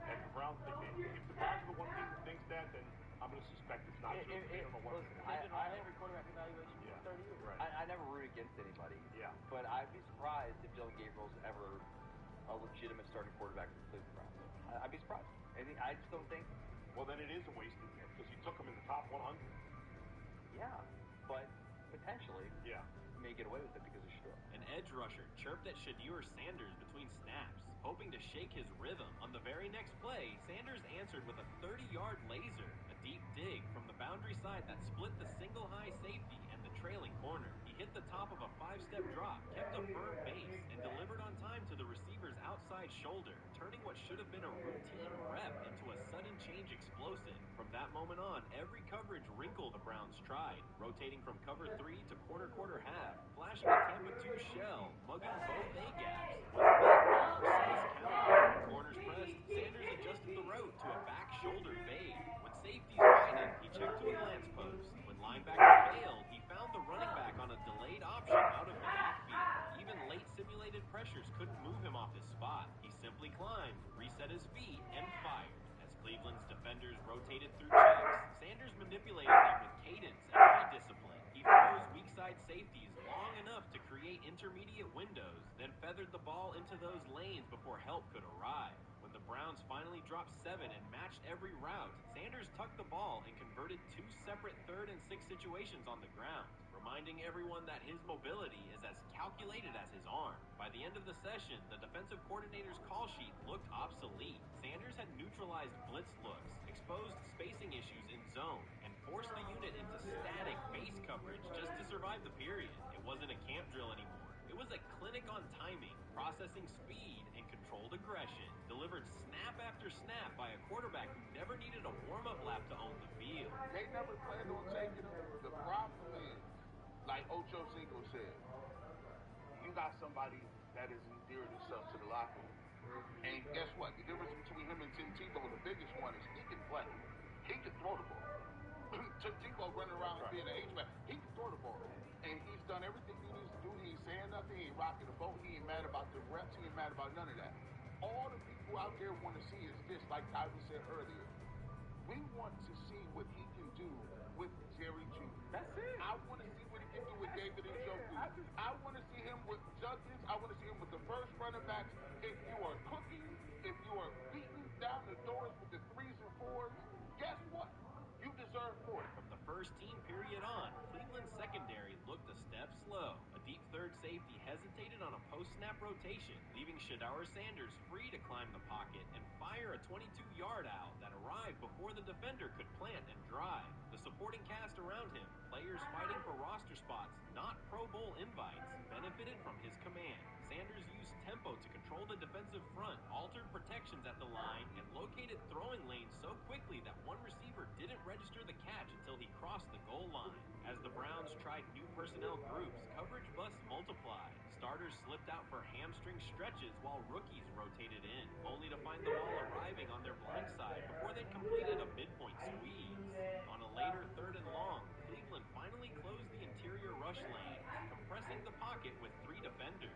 And the Browns think if the Browns are the one team that thinks that, then I'm going to suspect it's not true. They don't know what Listen, I every quarterback evaluation for 30 years. Right. I never root against anybody. Yeah. But I'd be surprised if Dylan Gabriel's ever a legitimate starting quarterback for the Cleveland Browns. I'd be surprised. I just don't think. Well, then it is a waste, isn't it? Because you took him in the top 100. Yeah, but potentially. Yeah. May get away with it because of Shadur. An edge rusher chirped at Shadur Sanders between snaps, hoping to shake his rhythm. On the very next play, Sanders answered with a 30-yard laser, a deep dig from the boundary side that split the single high safety and the trailing corner. He hit the top of a 5-step drop, kept a firm base, and delivered on time to the receiver's outside shoulder, turning what should have been a routine rep into a sudden change explosive. From that moment on, every coverage wrinkle the Browns tried, rotating from cover 3 to quarter half, flashing a Tampa 2 shell, mugging both A-gaps, was met with a precise counter. Corners pressed, Sanders adjusted the route to a back shoulder fade. When safeties widened, he checked to a glance post. When linebackers bailed, he found the running back on a delayed option out of the backfield. Even late simulated pressures couldn't move him off his spot. He simply climbed, reset his feet, and fired. As Cleveland's defenders rotated through checks, Sanders manipulated them with cadence and eye discipline. He froze weak side safeties long enough to create intermediate windows, then feathered the ball into those lanes before help could arrive. When the Browns finally dropped 7 and matched every route, Sanders tucked the ball and converted 2 separate 3rd and 6 situations on the ground, reminding everyone that his mobility is as calculated as his arm. By the end of the session, the defensive coordinator's call sheet looked obsolete. Sanders had neutralized blitz looks, exposed spacing issues in zone, and forced the unit into static base coverage just to survive the period. It wasn't a camp drill anymore. It was a clinic on timing, processing speed, and controlled aggression, delivered snap after snap by a quarterback who never needed a warm-up lap to own the field. They never planned on taking him. The problem is, like Ocho Cinco said, you got somebody that has endeared himself to the locker room. And guess what? The difference between him and Tim Tebow, the biggest one, is he can play. He can throw the ball. Tim Tebow running around being an H-back. He can throw the ball. And he's done everything he needs to do. He ain't saying nothing. He ain't rocking the boat. He ain't mad about the reps. He ain't mad about none of that. All the people out there want to see is this, like Tyler said earlier. We want to see what he can do with Jerry Jr. That's it. I want to see what he can do with David and Njoku. I want to see him with Judkins. I want to see him with the first running backs. If you are cooking, if you are beating down the doors with the 3s and 4s, guess what? You deserve more. From the first team period on, Cleveland's secondary looked a step slow. A deep third safety hesitated on a post-snap rotation, leaving Shedeur Sanders free to climb the pocket and fire a 22-yard out that arrived before the defender could plant and drive. The supporting cast around him, players fighting for roster spots, not Pro Bowl invites, benefited from his command. Sanders used tempo to control the defensive front, altered protections at the line, and located throwing lanes so quickly that one receiver didn't register the catch until he crossed the goal line. As the Browns tried new personnel groups, coverage busts multiplied. Starters slipped out for hamstring stretches while rookies rotated in, only to find the ball arriving on their blind side before they completed a midpoint squeeze. On a later 3rd and long, Cleveland finally closed the interior rush lane, compressing the pocket with 3 defenders.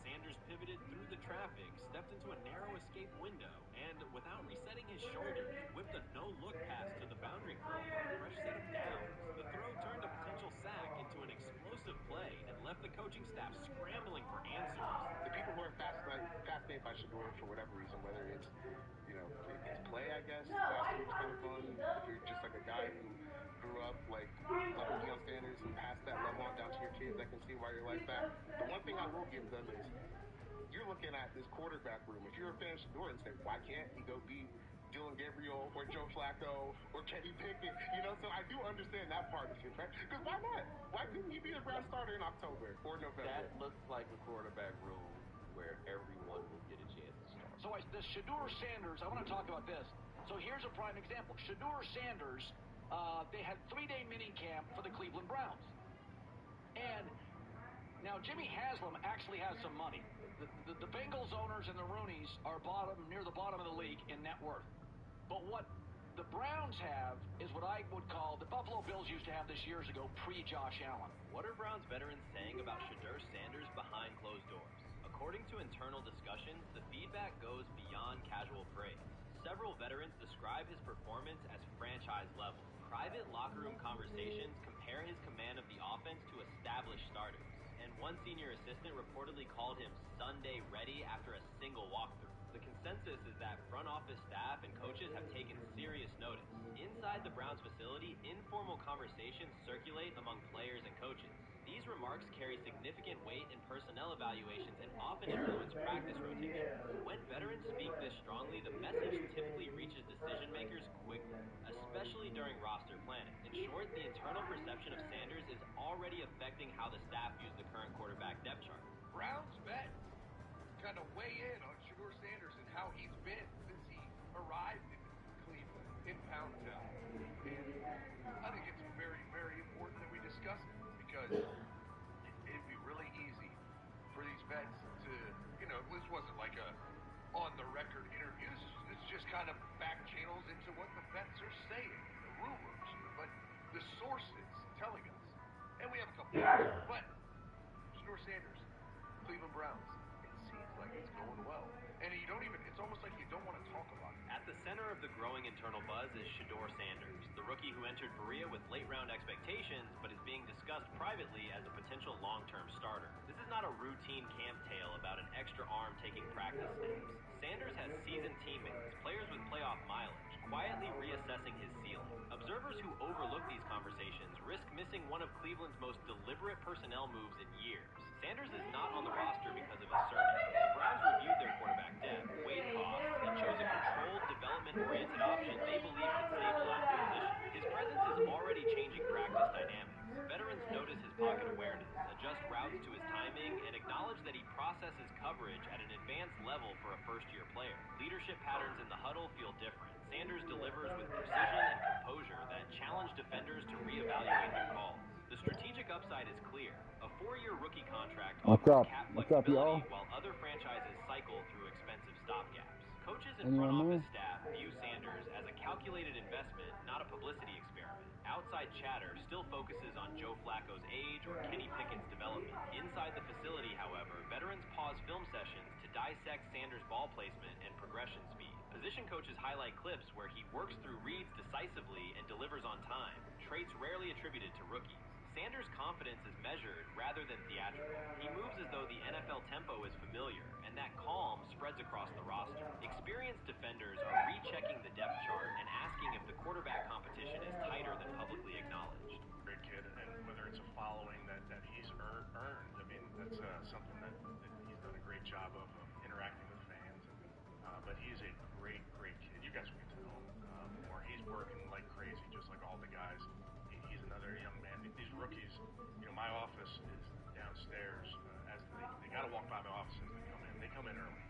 Sanders pivoted through the traffic, stepped into a narrow escape window, and without resetting his shoulders, whipped a no-look pass to the boundary curl for a fresh set of downs. The throw turned a potential sack into an explosive play and left the coaching staff scrambling for answers. The people who are fascinated by Shedeur for whatever reason, whether it's, it's play, I guess, last week was kind of fun. If you're just like a guy who grew up like loving Deion Sanders and passed that love on down to your kids, I can see why you're like that. The one thing I will give them is you're looking at this quarterback room. If you're a fan of Shedeur and say, why can't he go beat Dylan Gabriel or Joe Flacco or Kenny Pickett? So I do understand that part of it, right? Because why not? Why couldn't he be a Brown starter in October or November? That looks like a quarterback room where everyone will get a chance to start. So the Shedeur Sanders, I want to talk about this. So here's a prime example. Shedeur Sanders, they had 3-day mini camp for the Cleveland Browns. And now Jimmy Haslam actually has some money. The Bengals owners and the Rooneys are near the bottom of the league in net worth. But what the Browns have is what I would call the Buffalo Bills used to have this years ago, pre-Josh Allen. What are Browns veterans saying about Shedeur Sanders behind closed doors? According to internal discussions, the feedback goes beyond casual praise. Several veterans describe his performance as franchise level. Private locker room conversations compare his command of the offense to established starters. And one senior assistant reportedly called him Sunday ready after a single walkthrough. The consensus is that front office staff and coaches have taken serious notice. Inside the Browns facility, informal conversations circulate among players and coaches. These remarks carry significant weight in personnel evaluations and often influence practice rotations. When veterans speak this strongly, the message typically reaches decision makers quickly, especially during roster planning. In short, the internal perception of Sanders is already affecting how the staff views the current quarterback depth chart. Browns vets kind of weigh in on Shedeur Sanders and how he's been since he arrived in Cleveland, in Pound Town. And I think it's very, very important that we discuss it because it'd be really easy for these vets to, this wasn't like a on-the-record interview. This is just kind of back channels into what the vets are saying, the rumors, but the sources telling us. And we have a couple of but Shedeur Sanders, Cleveland Browns, it seems like it's going well. And it's almost like you don't want to talk about it. At the center of internal buzz is Shedeur Sanders, the rookie who entered Berea with late-round expectations, but is being discussed privately as a potential long-term starter. This is not a routine camp tale about an extra arm taking practice snaps. Sanders has seasoned teammates, players with playoff mileage, quietly reassessing his ceiling. Observers who overlook these conversations risk missing one of Cleveland's most deliberate personnel moves in years. Sanders is not on the roster because of his surname. The Browns reviewed their quarterback depth, weighed costs, and chose a controlled, development-oriented option they believe could stabilize the position. His presence is already changing practice dynamics. Veterans notice his pocket awareness, adjust routes to his timing, and acknowledge that he processes coverage at an advanced level for a first-year player. Leadership patterns in the huddle feel different. Sanders delivers with precision and composure that challenge defenders to reevaluate their calls. The strategic upside is clear. A 4-year rookie contract offers cap flexibility while other franchises cycle through expensive stopgaps. Coaches and front office staff view Sanders as a calculated investment, not a publicity experiment. Outside chatter still focuses on Joe Flacco's age or Kenny Pickett's development. Inside the facility, however, veterans pause film sessions to dissect Sanders' ball placement and progression speed. Position coaches highlight clips where he works through reads decisively and delivers on time, traits rarely attributed to rookies. Sanders' confidence is measured rather than theatrical. He moves as though the NFL tempo is familiar, and that calm spreads across the roster. Experienced defenders are rechecking the depth chart and asking if the quarterback competition is tighter than publicly acknowledged. Great kid, and whether it's a following that he's earned, I mean, that's something that he's done a great job of interacting with fans. But he is a great kid. You guys will get to know him more. He's working like crazy, just like all the guys. He's another young man. These rookies, you know, my office is downstairs. As they got to walk by my office as they come in. They come in early.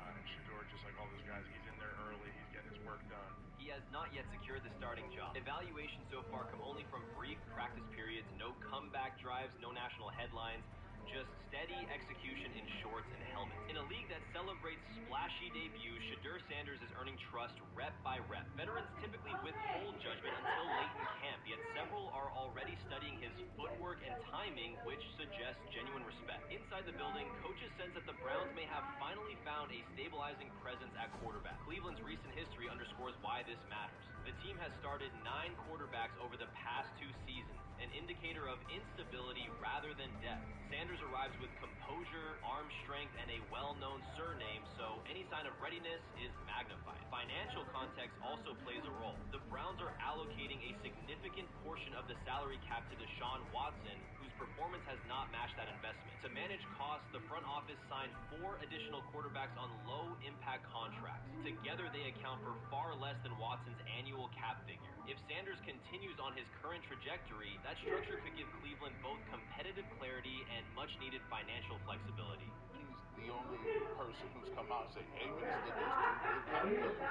And Shedeur, just like all those guys, he's in there early. He's getting his work done. He has not yet secured the starting job. Evaluations so far come only from brief practice periods, no comeback drives, no national headlines. Just steady execution in shorts and helmets. In a league that celebrates splashy debuts, Shedeur Sanders is earning trust rep by rep. Veterans typically withhold judgment until late in camp, yet several are already studying his footwork and timing, which suggests genuine respect. Inside the building, coaches sense that the Browns may have finally found a stabilizing presence at quarterback. Cleveland's recent history underscores why this matters. The team has started 9 quarterbacks over the past 2 seasons, an indicator of instability rather than depth. Sanders arrives with composure, arm strength, and a well-known surname, so any sign of readiness is magnified. Financial context also plays a role. The Browns are allocating a significant portion of the salary cap to Deshaun Watson, whose performance has not matched that investment. To manage costs, the front office signed 4 additional quarterbacks on low-impact contracts. Together, they account for far less than Watson's annual cap figure. If Sanders continues on his current trajectory, that structure could give Cleveland both competitive clarity and much-needed financial flexibility. He's the only person who's come out and said, hey, Minister, there's 2 big categories.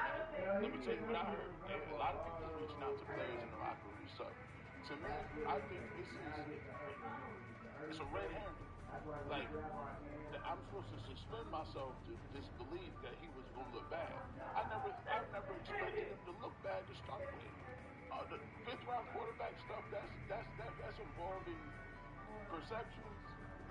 Let me tell you what I heard. A lot of people are reaching out to players in the locker room and stuff. To me, I think it's a red herring. Like, I'm supposed to suspend myself to disbelieve that he was going to look bad. I never expected him to look bad to start with. The 5th-round quarterback stuff, that's involving perceptions,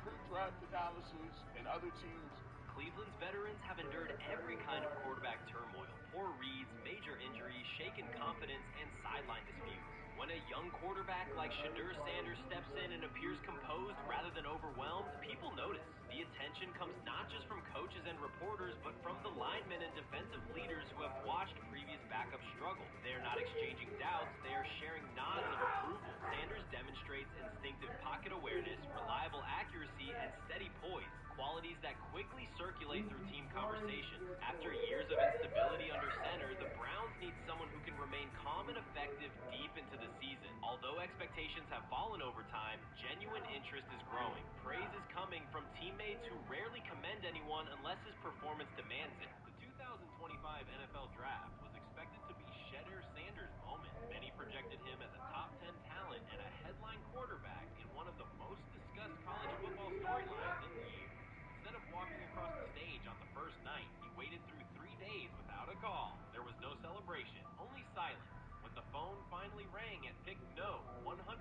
pre-draft analysis, and other teams. Cleveland's veterans have endured every kind of quarterback turmoil. Poor reads, major injuries, shaken confidence, and sideline disputes. When a young quarterback like Shedeur Sanders steps in and appears composed rather than overwhelmed, people notice. The attention comes not just from coaches and reporters, but from the linemen and defensive leaders who have watched previous backups struggle. They are not exchanging doubts, they are sharing nods of approval. Sanders demonstrates instinctive pocket awareness, reliable accuracy, and steady poise, qualities that quickly circulate through team conversations. After years of instability under center, the Browns need someone who can remain calm and effective deep into the season. Although expectations have fallen over time, genuine interest is growing. Praise is coming from teammates who rarely commend anyone unless his performance demands it. The 2025 NFL Draft was expected to be Shedeur Sanders' moment. Many projected him as a top 10 talent and a headline quarterback in one of the most discussed college football storylines in years. Instead of walking across the stage on the first night, he waited through 3 days without a call. There was no celebration, only silence. When the phone finally rang at pick no 144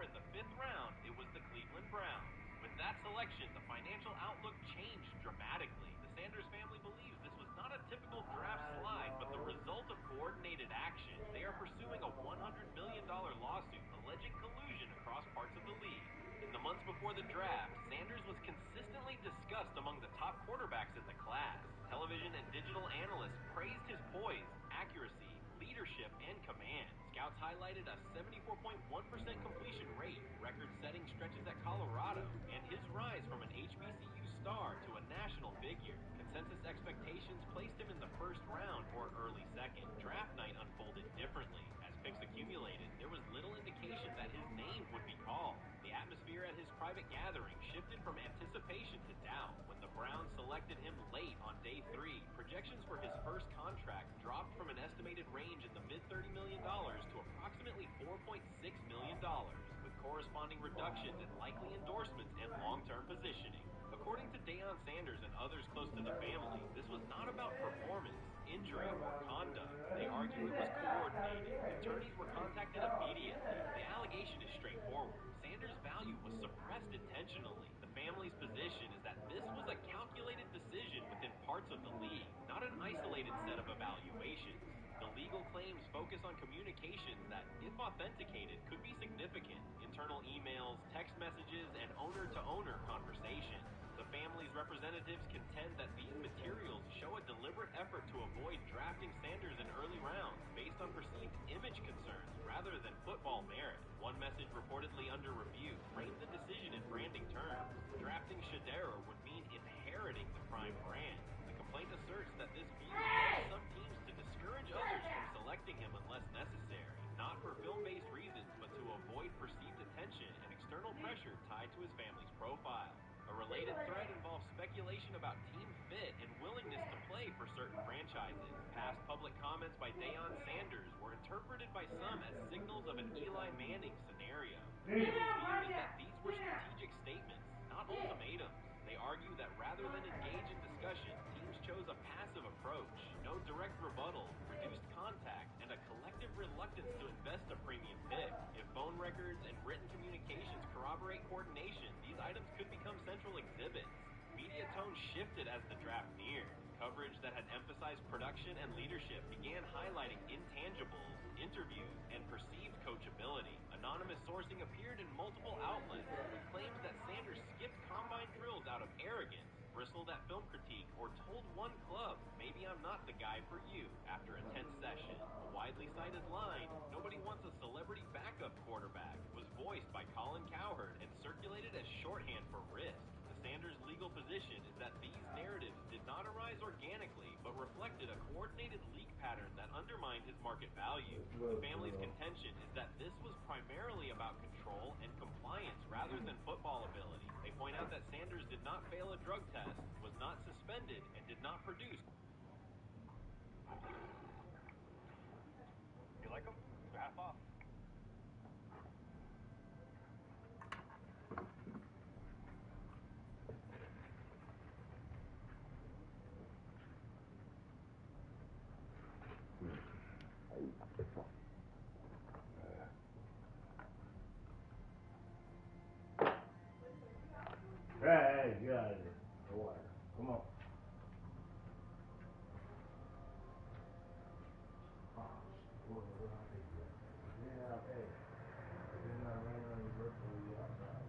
in the 5th round, it was the Cleveland Browns. With that selection, the financial outlook changed dramatically. The Sanders family believes this was not a typical draft slide, but the result result of coordinated action, they are pursuing a $100 million lawsuit alleging collusion across parts of the league. In the months before the draft, Sanders was consistently discussed among the top quarterbacks in the class. Television and digital analysts praised his poise, accuracy, leadership, and command. Scouts highlighted a 74.1% completion rate, record-setting stretches at Colorado, and his rise from an HBCU star to a national figure. Consensus expectations placed him in the first round or early second. Draft night unfolded differently. As picks accumulated, there was little indication that his name would be called. The atmosphere at his private gathering shifted from anticipation to doubt. When the Browns selected him late on day 3, projections for his first contract dropped from an estimated range in the mid-$30 million to approximately $4.6 million, with corresponding reductions in likely endorsements and long-term positioning. According to Deion Sanders and others close to the family, this was not about performance, injury, or conduct. They argue it was coordinated. Attorneys were contacted immediately. The allegation is straightforward. Sanders' value was suppressed intentionally. The family's position is that this was a calculated decision within parts of the league, not an isolated set of evaluations. The legal claims focus on communications that, if authenticated, could be significant. Internal emails, text messages, and owner-to-owner conversations. The family's representatives contend that these materials show a deliberate effort to avoid drafting Sanders in early rounds based on perceived image concerns rather than football merit. One message reportedly under review framed the decision in branding terms. Drafting Shadera would mean inheriting the Prime brand. The complaint asserts that this view led some teams to discourage others from selecting him unless necessary, not for film-based reasons, but to avoid perceived attention and external pressure tied to his family's profile. A related thread involves speculation about team fit and willingness to play for certain franchises. Past public comments by Deion Sanders were interpreted by some as signals of an Eli Manning scenario. The family's view is that these were strategic statements, not ultimatums. They argue that rather than engage in discussion, teams chose a passive approach, no direct rebuttal, reduced contact, and a collective reluctance to invest a premium pick. If phone records and written communications corroborate coordination, these items could become central exhibits. Media tone shifted as the draft neared. Coverage that had emphasized production and leadership began highlighting intangibles, interviews, and perceived coachability. Anonymous sourcing appeared in multiple outlets, with claims that Sanders skipped combine drills out of arrogance, bristled at film critique, or told one club, "Maybe I'm not the guy for you," after a tense session. A widely cited line, "Nobody wants a celebrity backup quarterback," was voiced by Colin Cowherd and circulated as shorthand for risk. Sanders' legal position is that these narratives did not arise organically, but reflected a coordinated leak pattern that undermined his market value. The family's contention is that this was primarily about control and compliance rather than football ability. They point out that Sanders did not fail a drug test, was not suspended, and did not produce. You like them? They're half off. Hey, get out of here. The water. Come on. Yeah, hey. It's not raining on your birthday, you outside.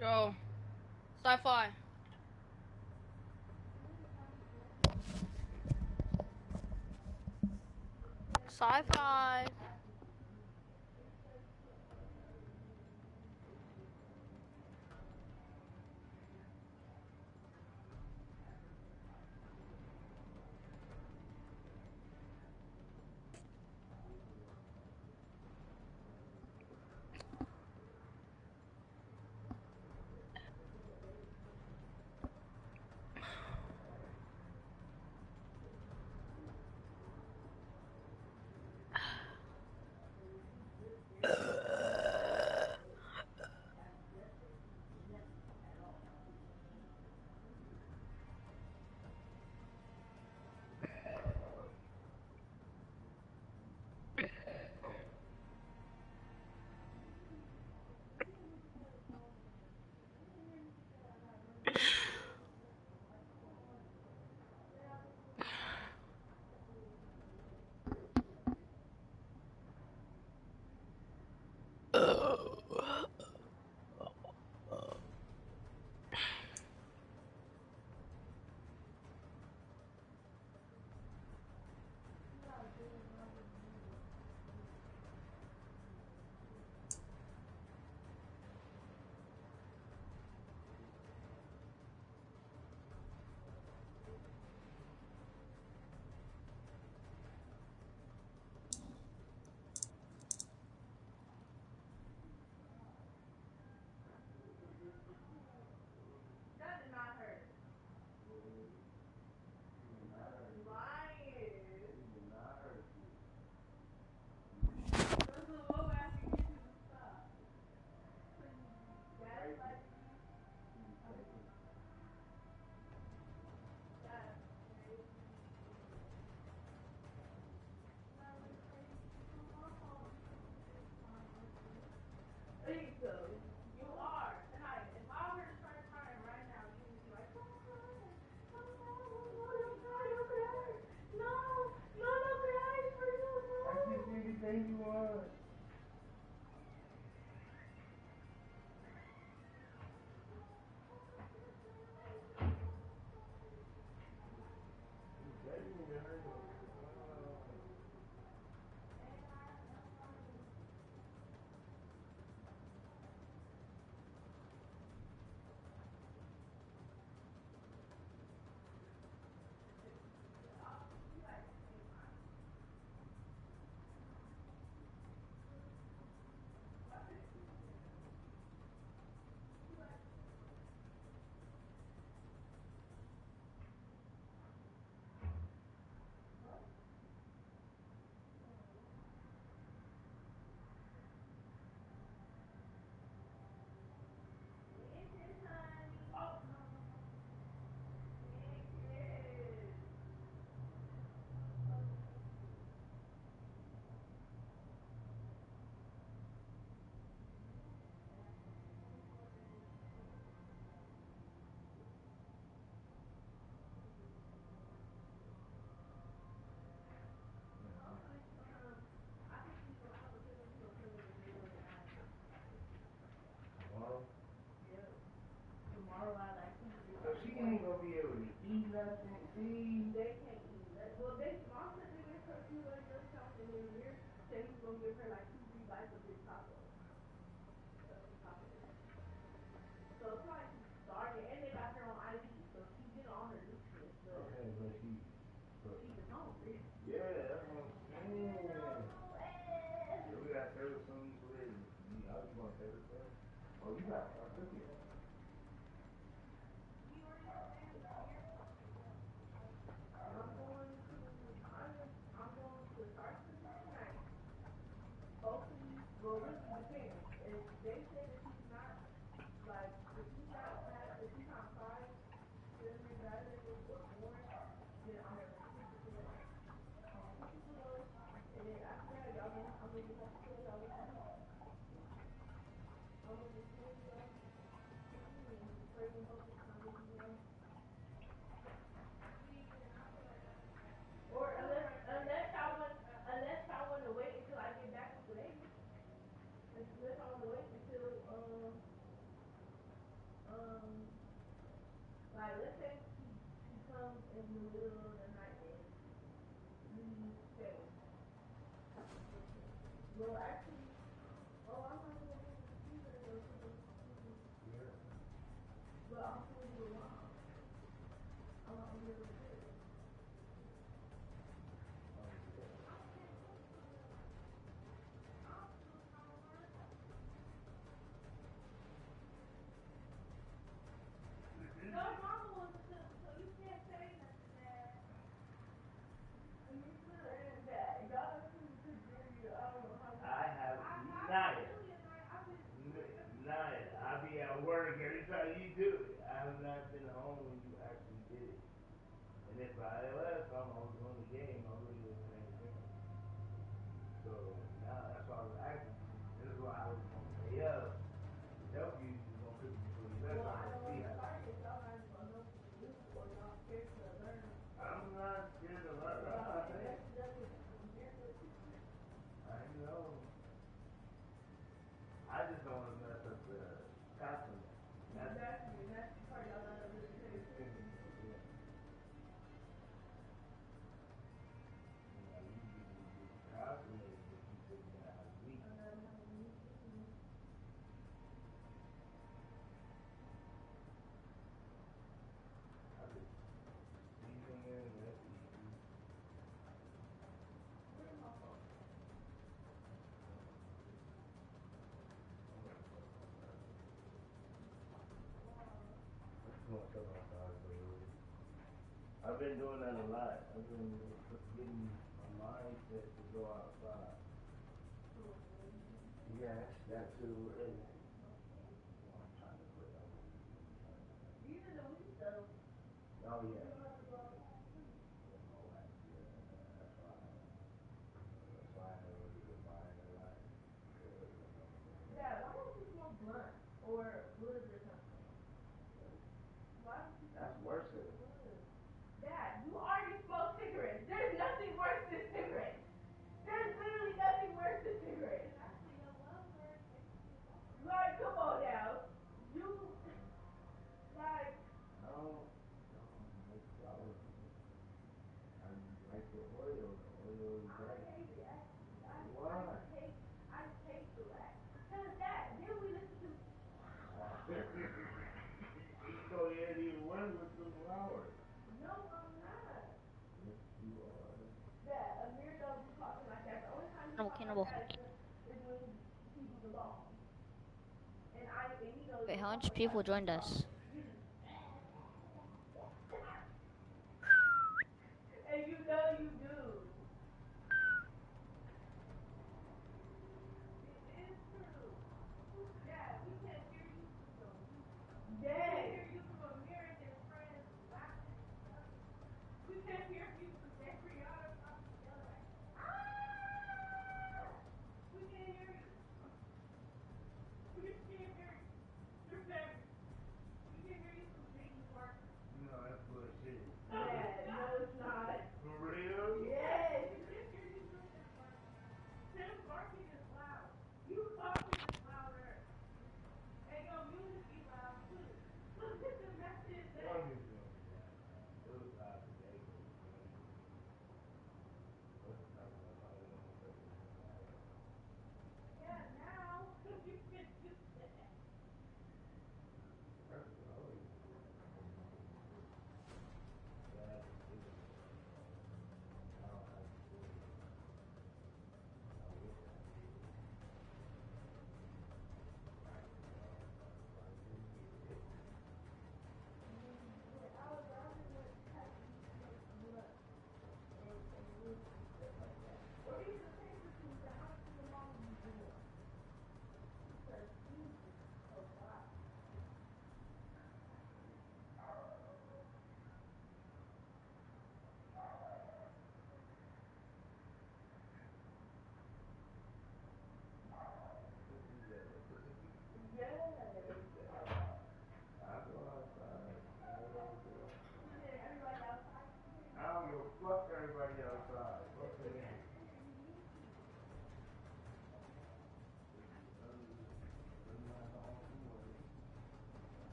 Yo, sci-fi. Sci-fi. See, they can't eat. Well, mom said they gave her a few little girl challenge, and then Mir said he was gonna give her like 2-3 bites of his taco. Tacos. So it's not like she's starving, and they got her on IV, so she's getting all her nutrients. But okay, but she just hungry. Yeah, that's what I'm saying. Yeah, we got there was some with I was gonna take her there. Oh, you got a cookie. I'm going to start cooking tonight. Hopefully, well, really depends. If they say that she's not, like, if she's not crying, feeling better or more, then I'm gonna cook it today. I'm gonna cook it today, and then after that, I'm gonna just have to tell y'all what to do. I'm gonna just tell y'all and just pray and hope it's not gonna be wrong. Or unless y'all want to wait until I get back with the baby. Unless I want to wait until like let's say she comes in the middle of the night and we say, well actually, I'm not gonna be able to see her though. But I'm gonna do it wrong. I'm not gonna be able to do it. No, mama wants to, so you can't say nothing there. And you should. That y'all listen to Jerry, I don't know how. I have not yet. Not yet. I'll be at work every time you do it. I have not been home when you actually did it. And if I was, I'm always on the game. I'm really the same thing. So now that's why I was asking. This is why I was going to stay up. Help you, you're going to cook before you left. Well, I don't want to start if y'all not going to help me or y'all scared to learn. I'm not scared to learn. That's what I said. I know. I just don't want to mess up the costume. Exactly, and that's the part y'all gotta really pay attention to. I've been doing that a lot. I've been getting my mindset to go outside. Yes, that too. I'm trying to put up. Even the weed stuff. Oh, yeah. Dad, why don't you smoke blunt or woods or something? Why don't you That's worse than it. Dad, you already smoke cigarettes. There's nothing worse than cigarettes. There's literally nothing worse than cigarettes. Like, come on now. You, like. No, make flowers. I like the oil. The oil is I great. hate it, actually. Why? I hate the wax. Cause that, then we listen to. You know you ain't even work with the flowers. No, I'm not. Yes, you are. That Amir don't be talking like that. The only time he talks like Cannibal. that is when he was alone. And he knows. Wait, how much people joined us? And you know you do. It is true. Dad, we can't hear you through them. Dad. We can't hear you through Amir and their friends laughing and stuff. We can't hear you through Gabriella talking together like, ah! We can't hear you. We just can't hear you. Your family.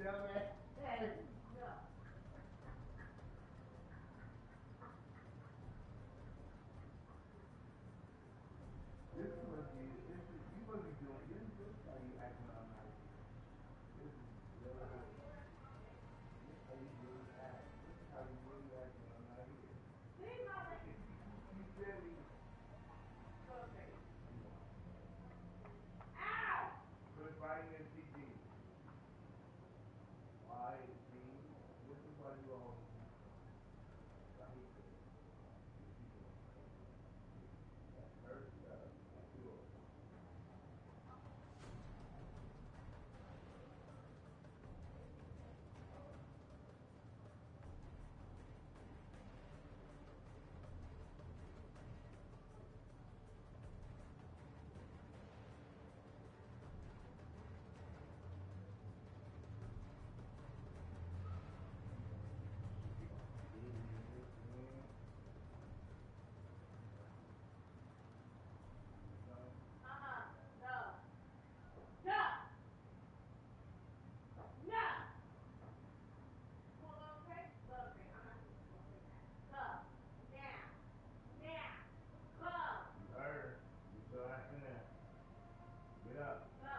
dumbass. No. This must be, you must be doing, this is how you acting on my shit. This is really good. This is how you really act. This is how you really acting on my shit. You feel me? Okay. Ow! Quit fighting this CG. Why, see? This is why you always do stuff. I hate this. That hurts stuff. I feel it. Get up. Go.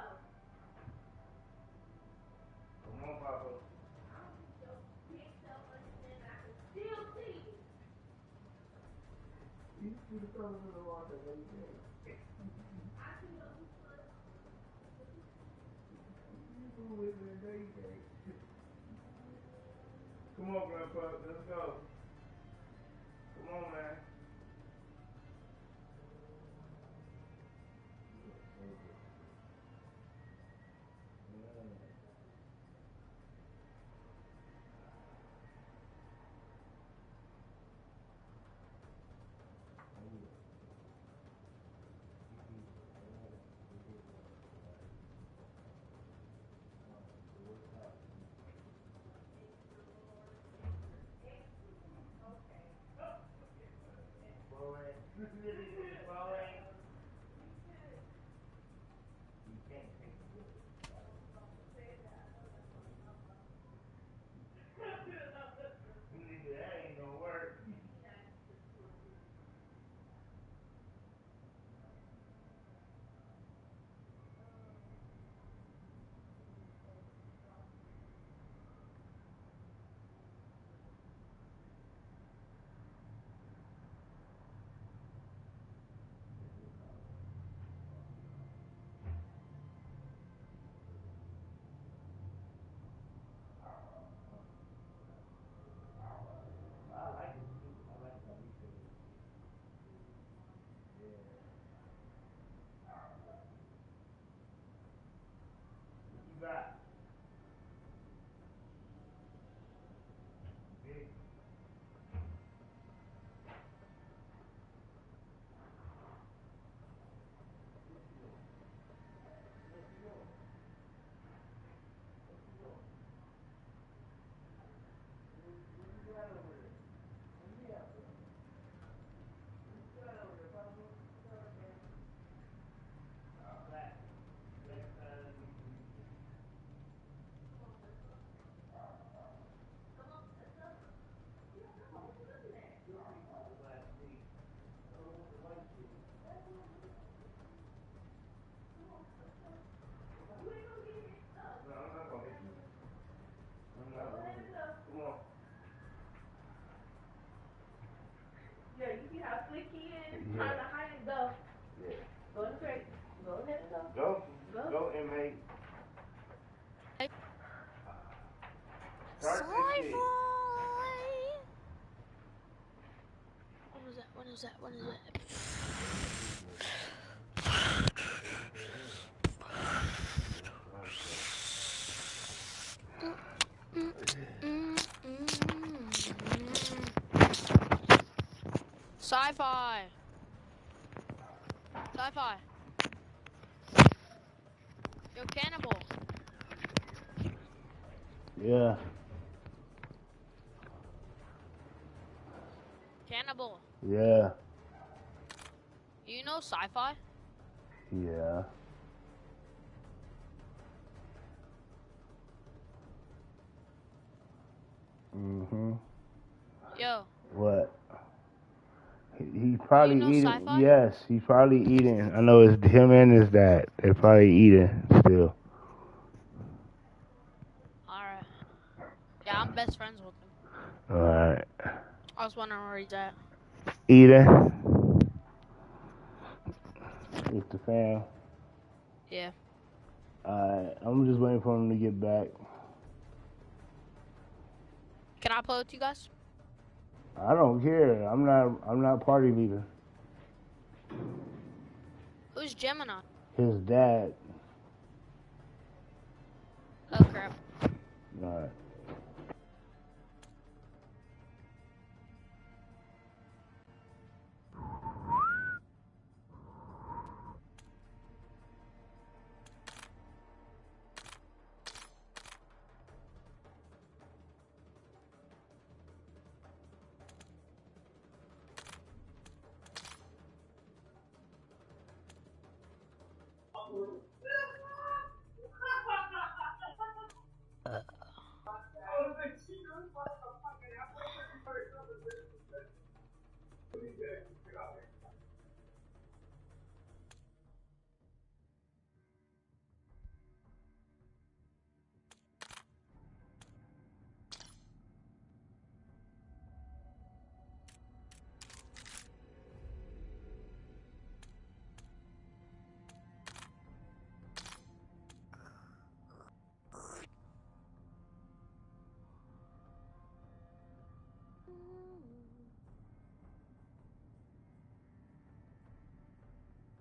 Come on, Papa. I don't think so. Big self-understanding. I can still see you. You see the colors in the water, baby. I see those colors. You move with me, baby. Come on, Grandpa. Let's go. Come on, man. Yeah, you see how slick he is? Trying to hide it though. Yeah. Go in the crate. Go ahead and go. Go, inmate. What was that? What is that? What is that? Sci-fi. Sci-fi. Yo, Cannibal. Yeah. Cannibal. Yeah. You know Sci-fi? Yeah. Mm-hmm. Yo. What? He's probably know eating. Sci-Fi? Yes, he's probably eating. I know it's him and his dad. They're probably eating still. Alright. Yeah, I'm best friends with him. Alright. I was wondering where he's at. Eating. With the fam. Yeah. Alright. I'm just waiting for him to get back. Can I play with you guys? I don't care. I'm not party leader. Who's Gemini? His dad. Oh crap. Alright.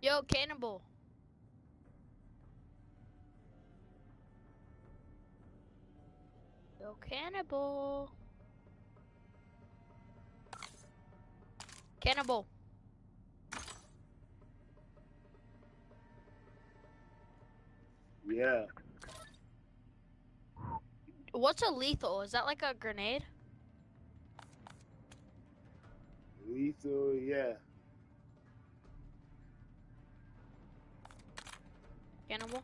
Yo, Cannibal. Yo, Cannibal. Cannibal. Yeah. What's a lethal? Is that like a grenade? Lethal, yeah. Cannibal?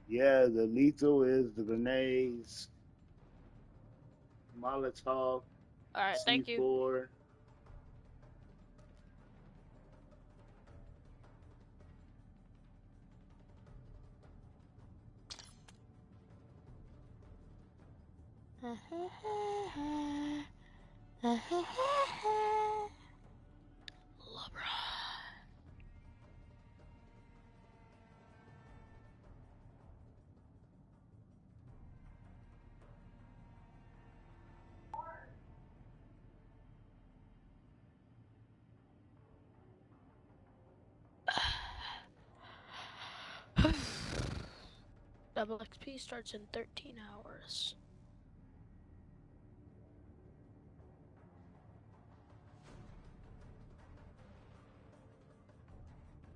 Yeah, the lethal is the grenades, Molotov, Alright, thank you. C4. Double XP starts in 13 hours.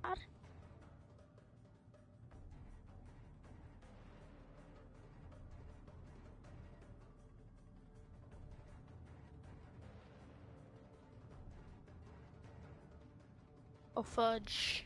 What? Oh, fudge.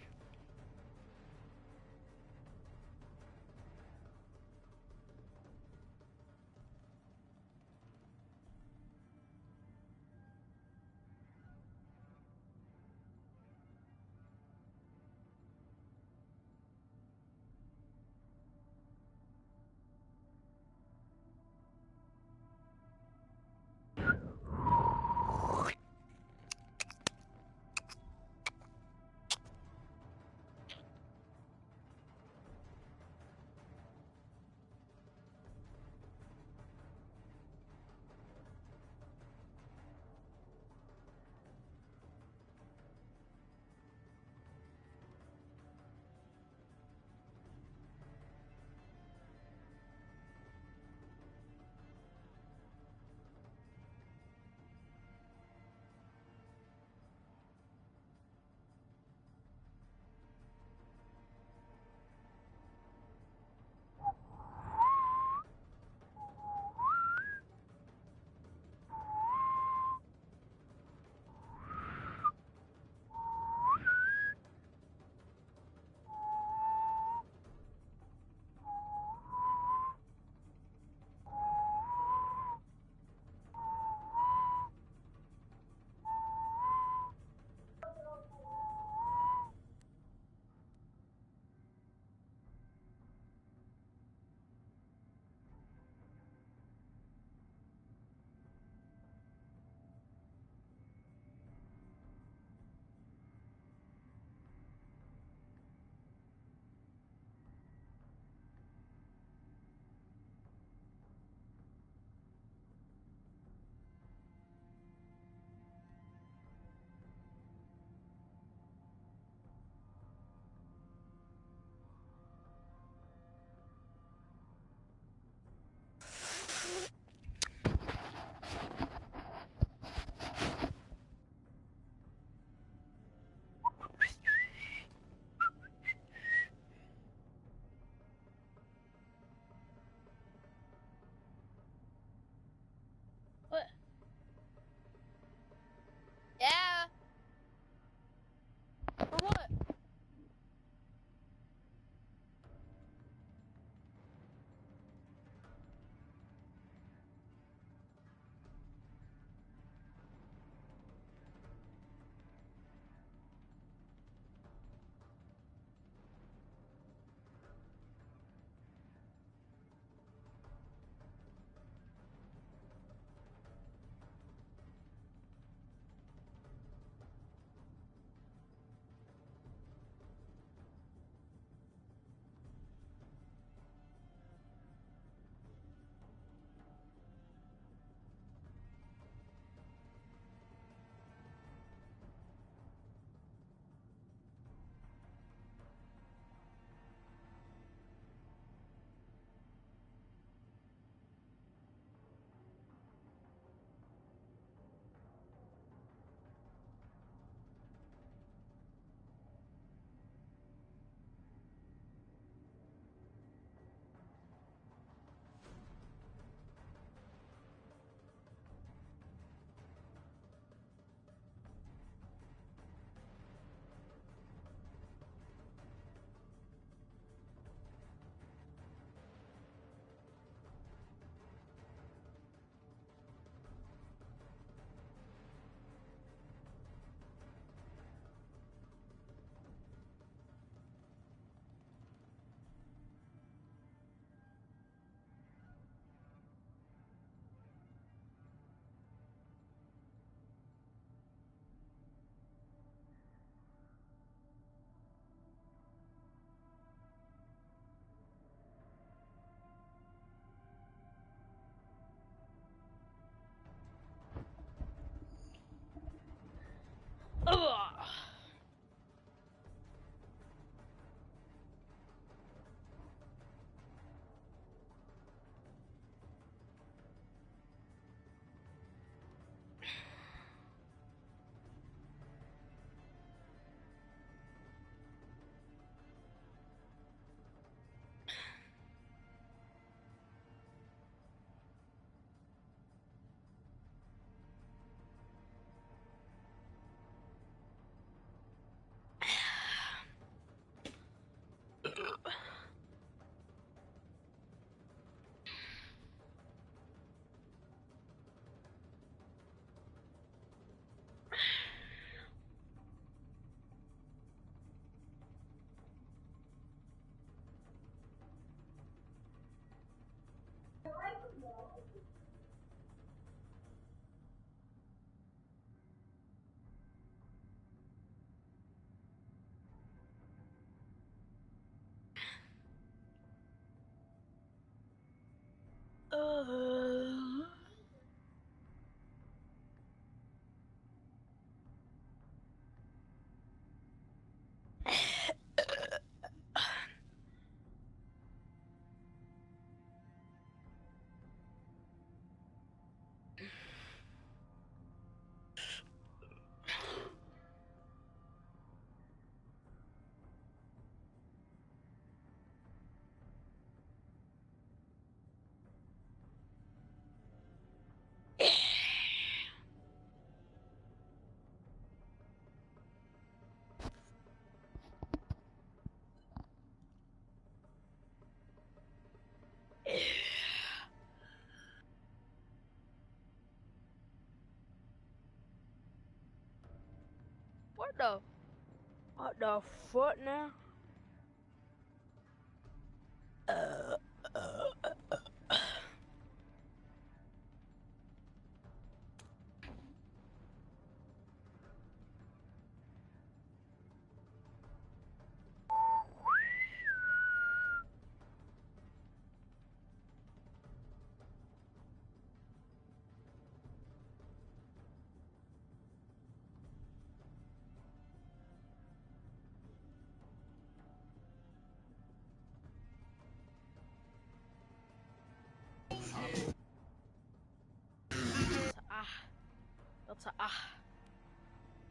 What the fuck now?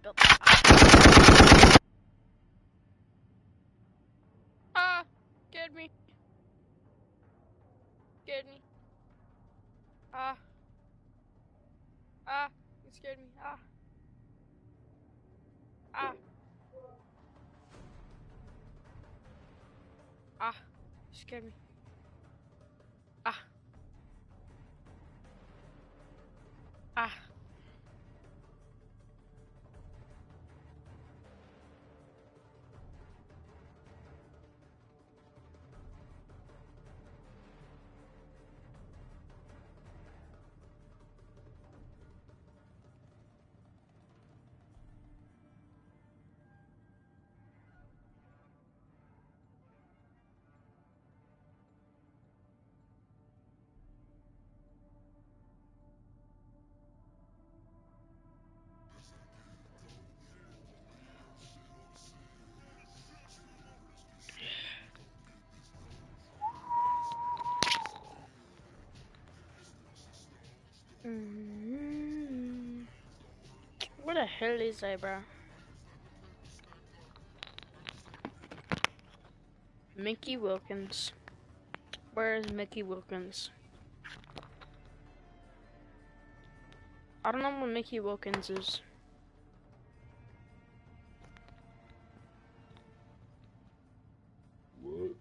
That's scared me. Scared me. You scared me. You scared me. Where the hell is I, bro? Mickey Wilkins. Where is Mickey Wilkins? I don't know what Mickey Wilkins is. What?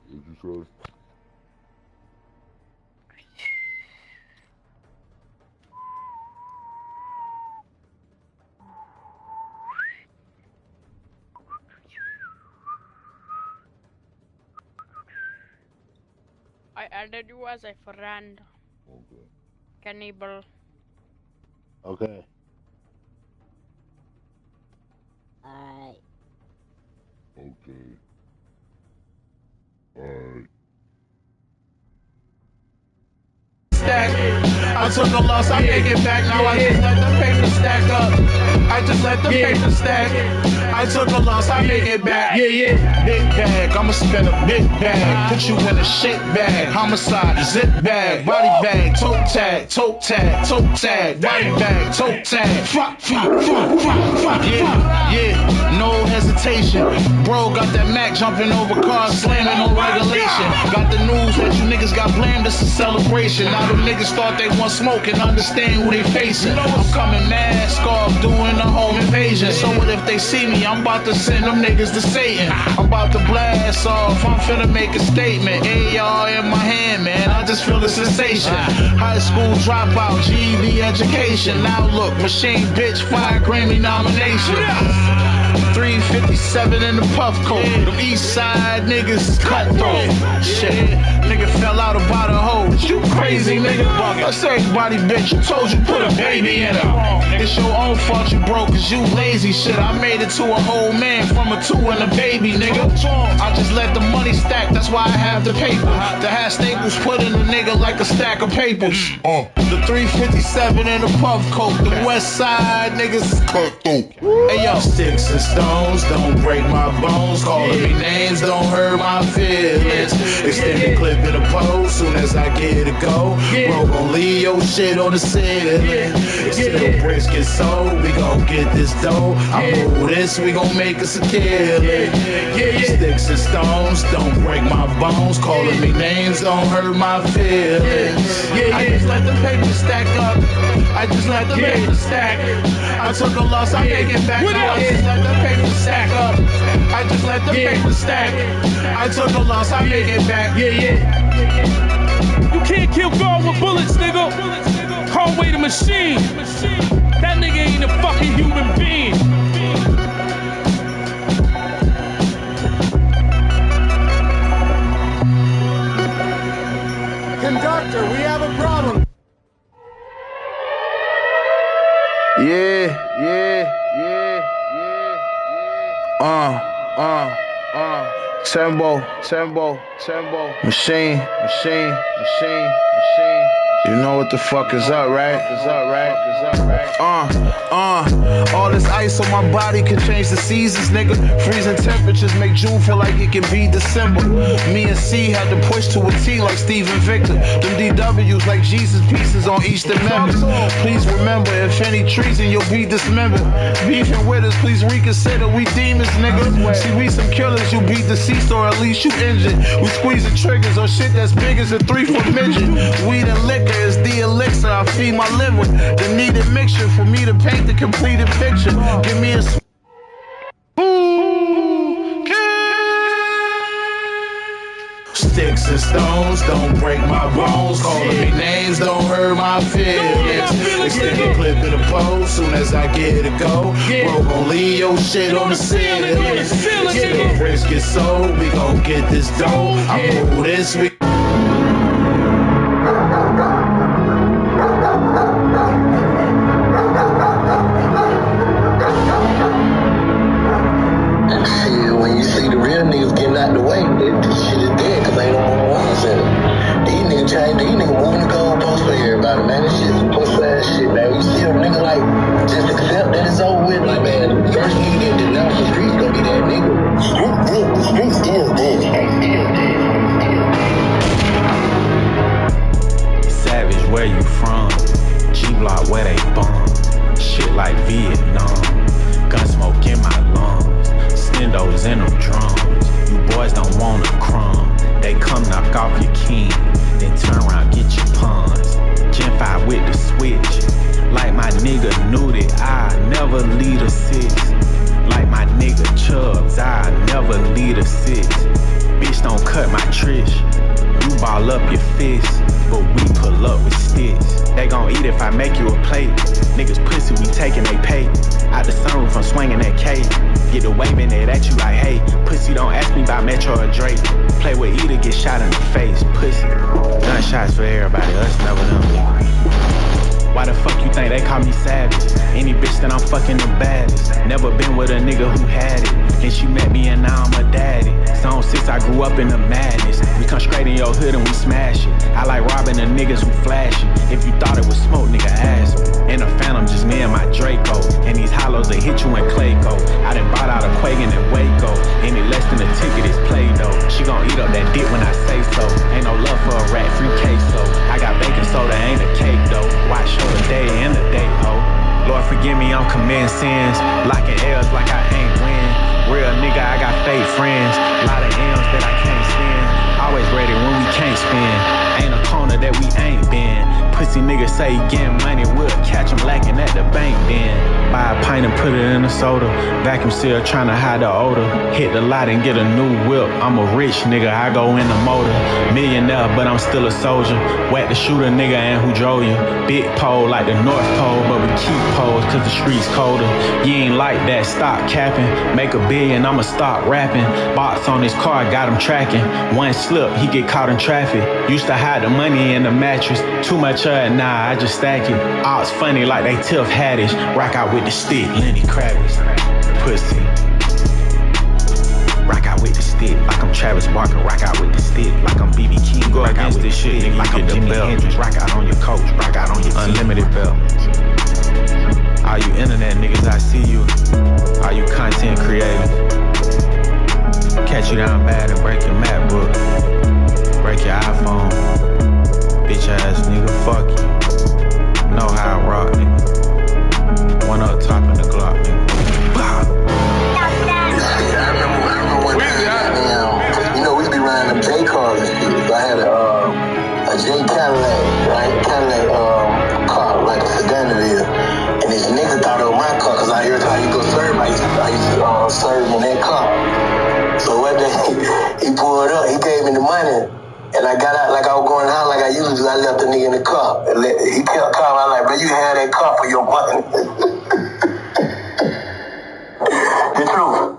Did you trust? I added you as a friend. Okay. Cannibal. Okay. Alright. Okay. Alright. I took a loss, I make it back. Now I just let the paper stack up. I just let the paper stack. I took a loss, I make it back. Big bag, I'ma spend a big bag. Put you in a shit bag. Homicide, zip bag, body bag, toe tag, toe tag, toe tag, body bag, toe tag. Yeah, no hesitation. Bro got that Mac jumping over cars, slamming on regulation. Got the news that you niggas got blamed, it's a celebration. Now them niggas thought they want smoke and understand who they facing. I'm coming mask off, doing a home invasion. So what if they see me? I'm about to send them niggas to Satan. I'm about to blast off, I'm finna make a statement. AR in my hand, man, I just feel the sensation. High school dropout, GED education. Now look, machine bitch, 5 Grammy nominations. 3 357 in the puff coat. Them east side niggas cutthroat. Shit, nigga fell out about a hoe. You crazy, nigga. I said, everybody, bitch, you told you put a baby in her. It's your own fault you broke, cause you lazy shit. I made it to a whole man from a 2 and a baby, nigga. I just let the money stack, that's why I have the paper. To have staples put in a nigga like a stack of papers. The 357 in the puff coat. The west side niggas cutthroat. Hey yo, sticks and stones don't break my bones. Calling me names don't hurt my feelings. Extended clip in the post, soon as I get it go. Bro gon' leave your shit on the ceiling. Still bricks get sold, we gon' get this dough. I move this, we gon' make us a killing. Sticks and stones don't break my bones. Calling me names don't hurt my feelings. I just let the paper stack up. I just let the paper stack. I took a loss, I can't get back. No, I just let the paper stack up. I just let the paper stack. I took a loss, I can't get back. You can't kill God with bullets, nigga. Conway the machine. That nigga ain't a fucking human being. Conductor, we have a problem. Yeah. Tembo. Machine. You know what the fuck is up, right? All this ice on my body can change the seasons, nigga. Freezing temperatures make June feel like it can be December. Me and C had to push to a T like Steve and Victor. Them DWs like Jesus pieces on each amendment. Please remember, if any treason, you'll be dismembered. Beefing with us, please reconsider. We demons, nigga. See, we some killers. You be deceased or at least you injured. We squeezing triggers on shit that's big as a 3-foot midget. Weed and liquor is the elixir I feed my liver. The needed mixture for me to paint the completed picture. Give me a sticks and stones don't break my bones. Calling me names don't hurt my feelings. Extended clip in the post, soon as I get it go. Bro gon' leave your shit on the ceiling. Still bricks get sold, we gon' get this dough. I move this, we when you see the real niggas getting out the way, this shit is dead because ain't no more ones in it. These niggas moving the goalposts for everybody, man. This shit's some pussy ass shit, man. When you see a nigga like just accept that it's over with, like man, the first nigga that denounce the streets gonna be that nigga. The street still dead. Savage, where you from? G-Block, where they bomb? Shit like Vietnam. Gun smoke in my lungs. Stendos in them drums. You boys don't want a crumb. They come knock off your king, then turn around get your puns. Gen 5 with the switch. Like my nigga Nudie, I never lead a 6. Like my nigga Chubbs, I never lead a 6. Bitch don't cut my trish. You ball up your fist, but we pull up with sticks. They gon' eat if I make you a plate. Niggas pussy, we taking they pay. Out the sunroof, I'm swinging that K. Get the waving it at you like, hey. Pussy, don't ask me about Metro or Drake. Play with either, get shot in the face. Pussy. Gunshots for everybody, us never them. Why the fuck you think they call me savage? Any bitch that I'm fucking the baddest. Never been with a nigga who had it. And she met me and now I'm a daddy. Zone 6, I grew up in the madness. We come straight in your hood and we smash it. I like robbing the niggas who flash it. If you thought it was smoke, nigga, ask me. In the Phantom, just me and my Draco. And these hollows, they hit you in Clayco. I done bought out a Quagan and Waco. Any less than a ticket is Play-Doh. She gon' eat up that dick when I say so. Ain't no love for a rat, free queso. I got baking soda, ain't a cake though. Watch her a day and a day, ho. Lord forgive me, I'm committing sins. Locking L's like I ain't win. Real nigga, I got fake friends. Lot of M's that I can't spend. Always ready when we can't spin. Ain't a corner that we ain't been. pussy nigga say he getting money, we'll catch him lacking at the bank then. Buy a pint and put it in a soda. Vacuum seal trying to hide the odor. Hit the lot and get a new whip. I'm a rich nigga, I go in the motor. Millionaire, but I'm still a soldier. Whack the shooter nigga and who drove you. Big pole like the North Pole, but we keep poles cause the streets colder. You ain't like that, stop capping. Make $1 billion, I'ma stop rapping. Box on his car, got him tracking. One slip, he get caught in traffic. Used to hide the money in the mattress. Too much of it, nah, I just stack it. Ops funny like they Tiff Haddish. Rock out with the stick, Lenny Kravitz. Pussy. Rock out with the stick, like I'm Travis Barker. Rock out with the stick, like I'm BB King. Go against this shit, nigga, like I'm Jimi Hendrix. Rock out on your coach, rock out on your unlimited belt. All you internet niggas, I see you. All you content creators. Catch you down bad and break your MacBook. Break your iPhone. Bitch ass nigga, fuck you. Know how I rock, nigga. One up top in the Glock, nigga. I remember one time, you know, we be riding them J cars and shit. So I had a J Cadillac, right? Cadillac car, like a sedan it is. And this nigga thought it was my car, cause every time you go serve, I used to serve in that car. So one day, he pulled up, he gave me the money. And I got out like I was going out like I usually do. I left the nigga in the car. And he kept calling. I'm like, bro, you had that car for your money. The truth.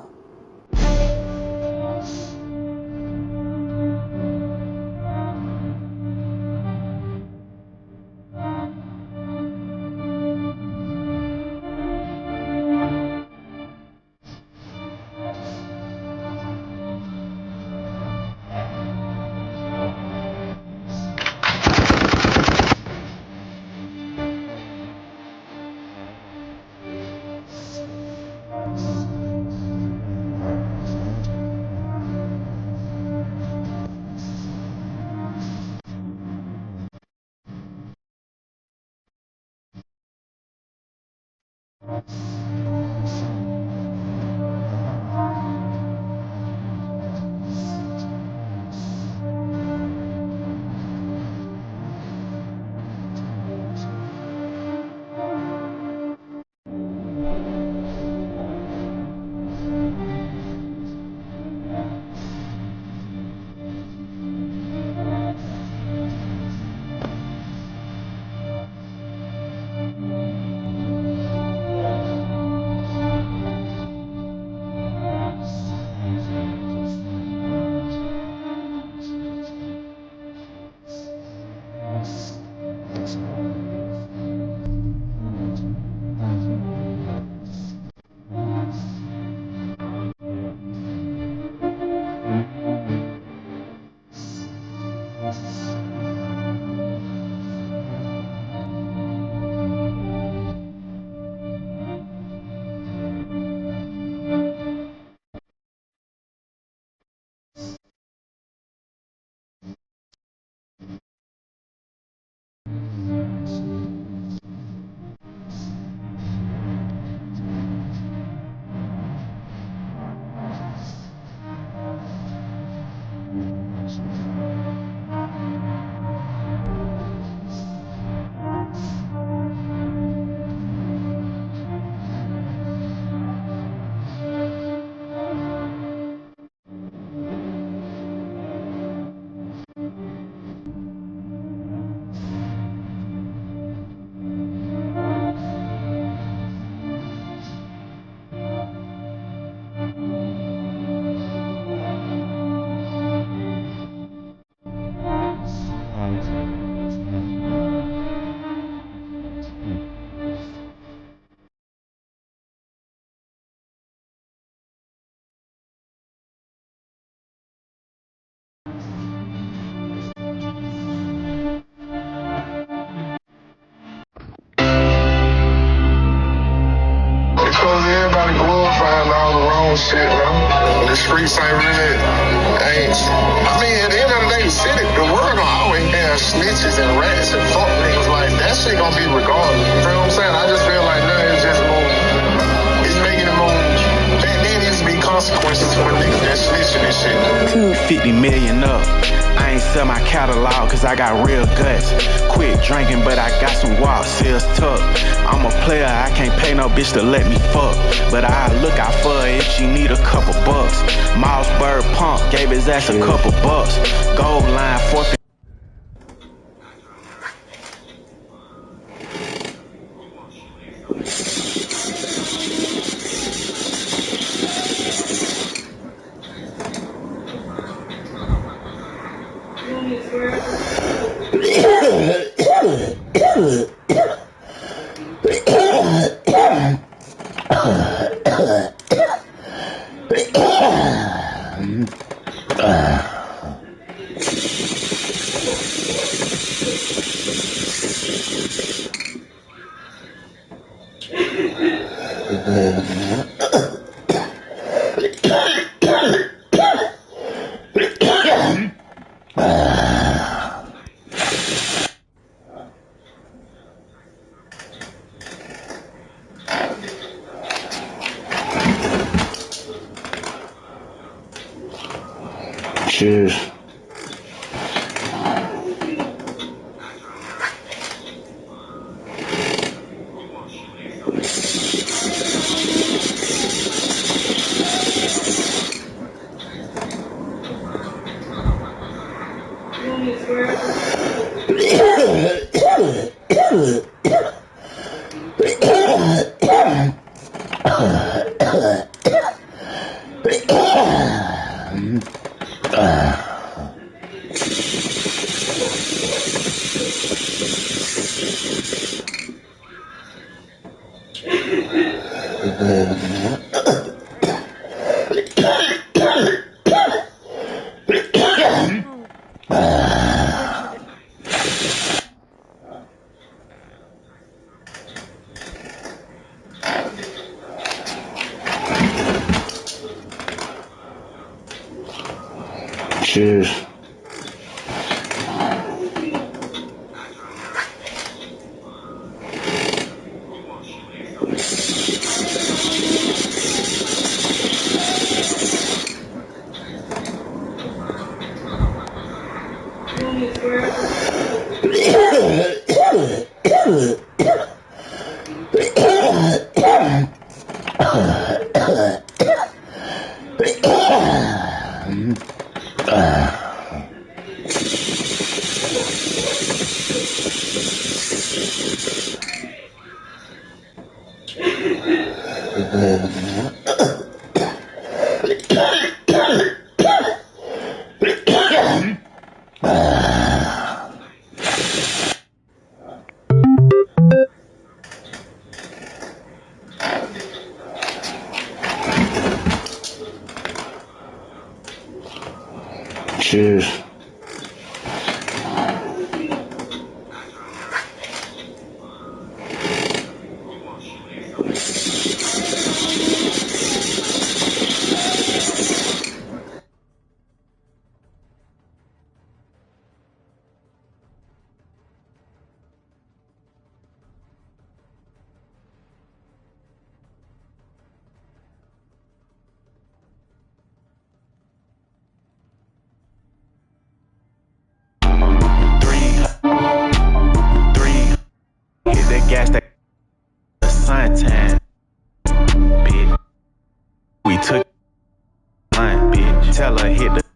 Shit, bro. The streets ain't really, I mean, at the end of the day, the city, the world gonna always have snitches and rats and fuck niggas. Like, that shit gonna be regardless. You know what I'm saying? I just feel like now it's just more, it's making it more, there needs to be consequences for niggas that snitching and shit. 50 million up. I ain't sell my catalog cause I got real guts. Quick ain't drinking, but I got some guap, sales tuck. I'm a player, I can't pay no bitch to let me fuck. But I look out for her if she need a couple bucks. Mousebird punk gave his ass a couple bucks. Gold line forfeit. Cheers. Cheers. Cheers. Hit that gas, that suntan, bitch. We took line, bitch. Tell her hit the.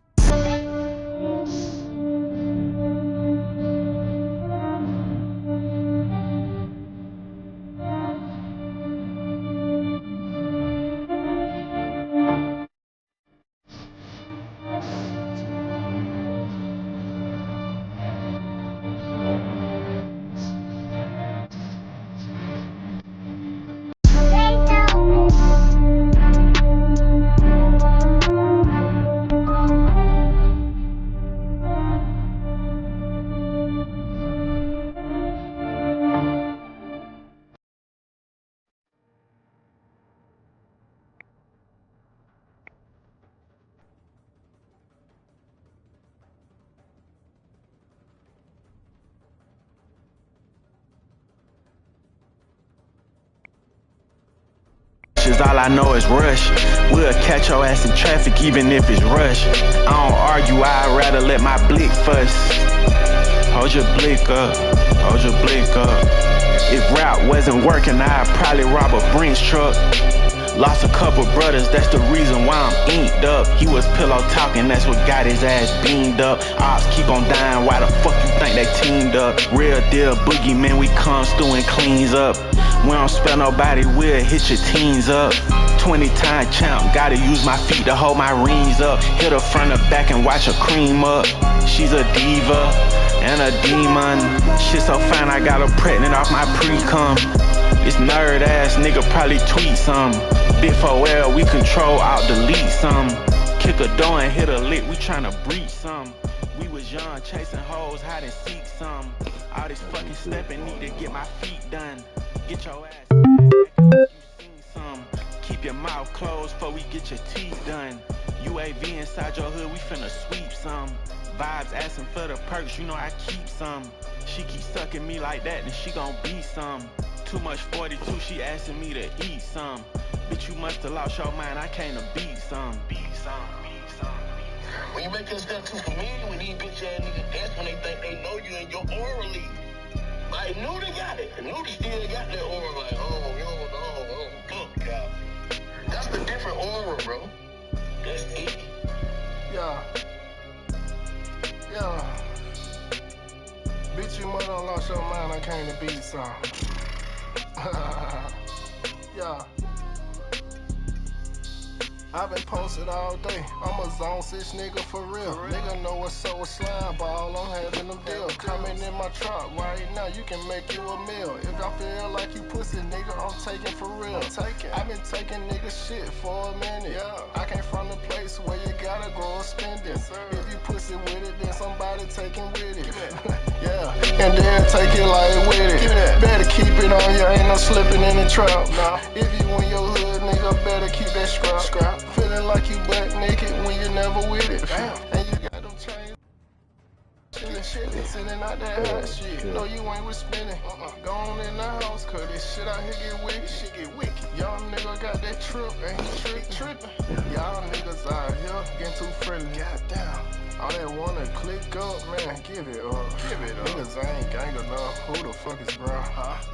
All I know is rush. We'll catch your ass in traffic even if it's rush. I don't argue, I'd rather let my blick fuss. Hold your blick up. Hold your blick up. If rap wasn't working, I'd probably rob a Brinks truck. Lost a couple brothers, that's the reason why I'm inked up. He was pillow talking, that's what got his ass beamed up. Ops keep on dying, why the fuck you think they teamed up? Real deal boogeyman, we comes through and cleans up. We don't spare nobody, we'll hit your teens up. 20-time champ, gotta use my feet to hold my rings up. Hit her front or back and watch her cream up. She's a diva and a demon. Shit so fine, I got her pregnant off my pre-cum. This nerd ass nigga probably tweet some. Bit 4L, we control, out delete some. Kick a door and hit a lick, we tryna breach some. We was young, chasing hoes, hide and seek some. All this fucking stepping, need to get my feet done. Get your ass back like you seen some. Keep your mouth closed before we get your teeth done. UAV inside your hood, we finna sweep some. Vibes asking for the perks, you know I keep some. She keep sucking me like that, then she gon' be some. Too much 42, she asking me to eat some. Bitch, you must've lost your mind, I came to beat some. When you make yourself too familiar with these bitch ass niggas, that's when they think they know you and your aura lead. Like, knew they got it. Knew they still got that aura. Like, fuck, God. That's the different aura, bro. That's it. Yeah. Bitch, you must have lost your mind, I came to beat some. Yeah. I've been posted all day. I'm a zone 6 nigga for real. Nigga know what's up with slime ball. I'm having them deals. Coming in my truck right now, you can make you a meal. If I feel like you pussy, nigga, I'm taking for real. I've been taking nigga shit for a minute. I came from the place where you gotta grow a spending. If you pussy with it, then somebody taking with it. Yeah, and then take it like with it. Better keep it on you, ain't no slipping in the trap. If you in your hood, nigga, better keep that scrap. Feeling like you butt naked when you never with it. And you got them chains. Chillin', sending out that hot shit. No, you ain't with spinning. Go on in the house, cause this shit out here get wicked. Y'all nigga got that trip, and he trippin'. Y'all niggas out here getting too friendly. Goddamn. All that wanna click up, man, give it up. Niggas ain't gang enough. Who the fuck is bro?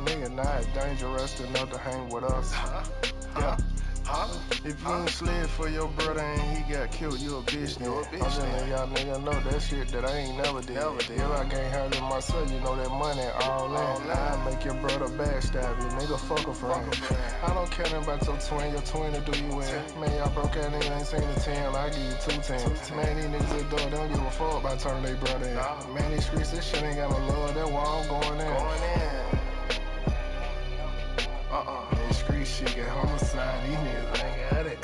Nigga not dangerous enough to hang with us. Yeah. If you ain't slid for your brother and he got killed, you a bitch then. I'm just letting y'all nigga know that shit that I ain't never did. If I can't handle myself, you know that money all in. I make your brother backstab you, nigga, fuck a friend. I don't care about your twin to do you in. Man, y'all broke out nigga ain't seen a 10, I give you 2 10s. Man, these niggas at door, they don't give a fuck about turning their brother in. Man, these streets, this shit ain't got no love, that's why I'm going in. This street shit got homicide, these niggas ain't got it.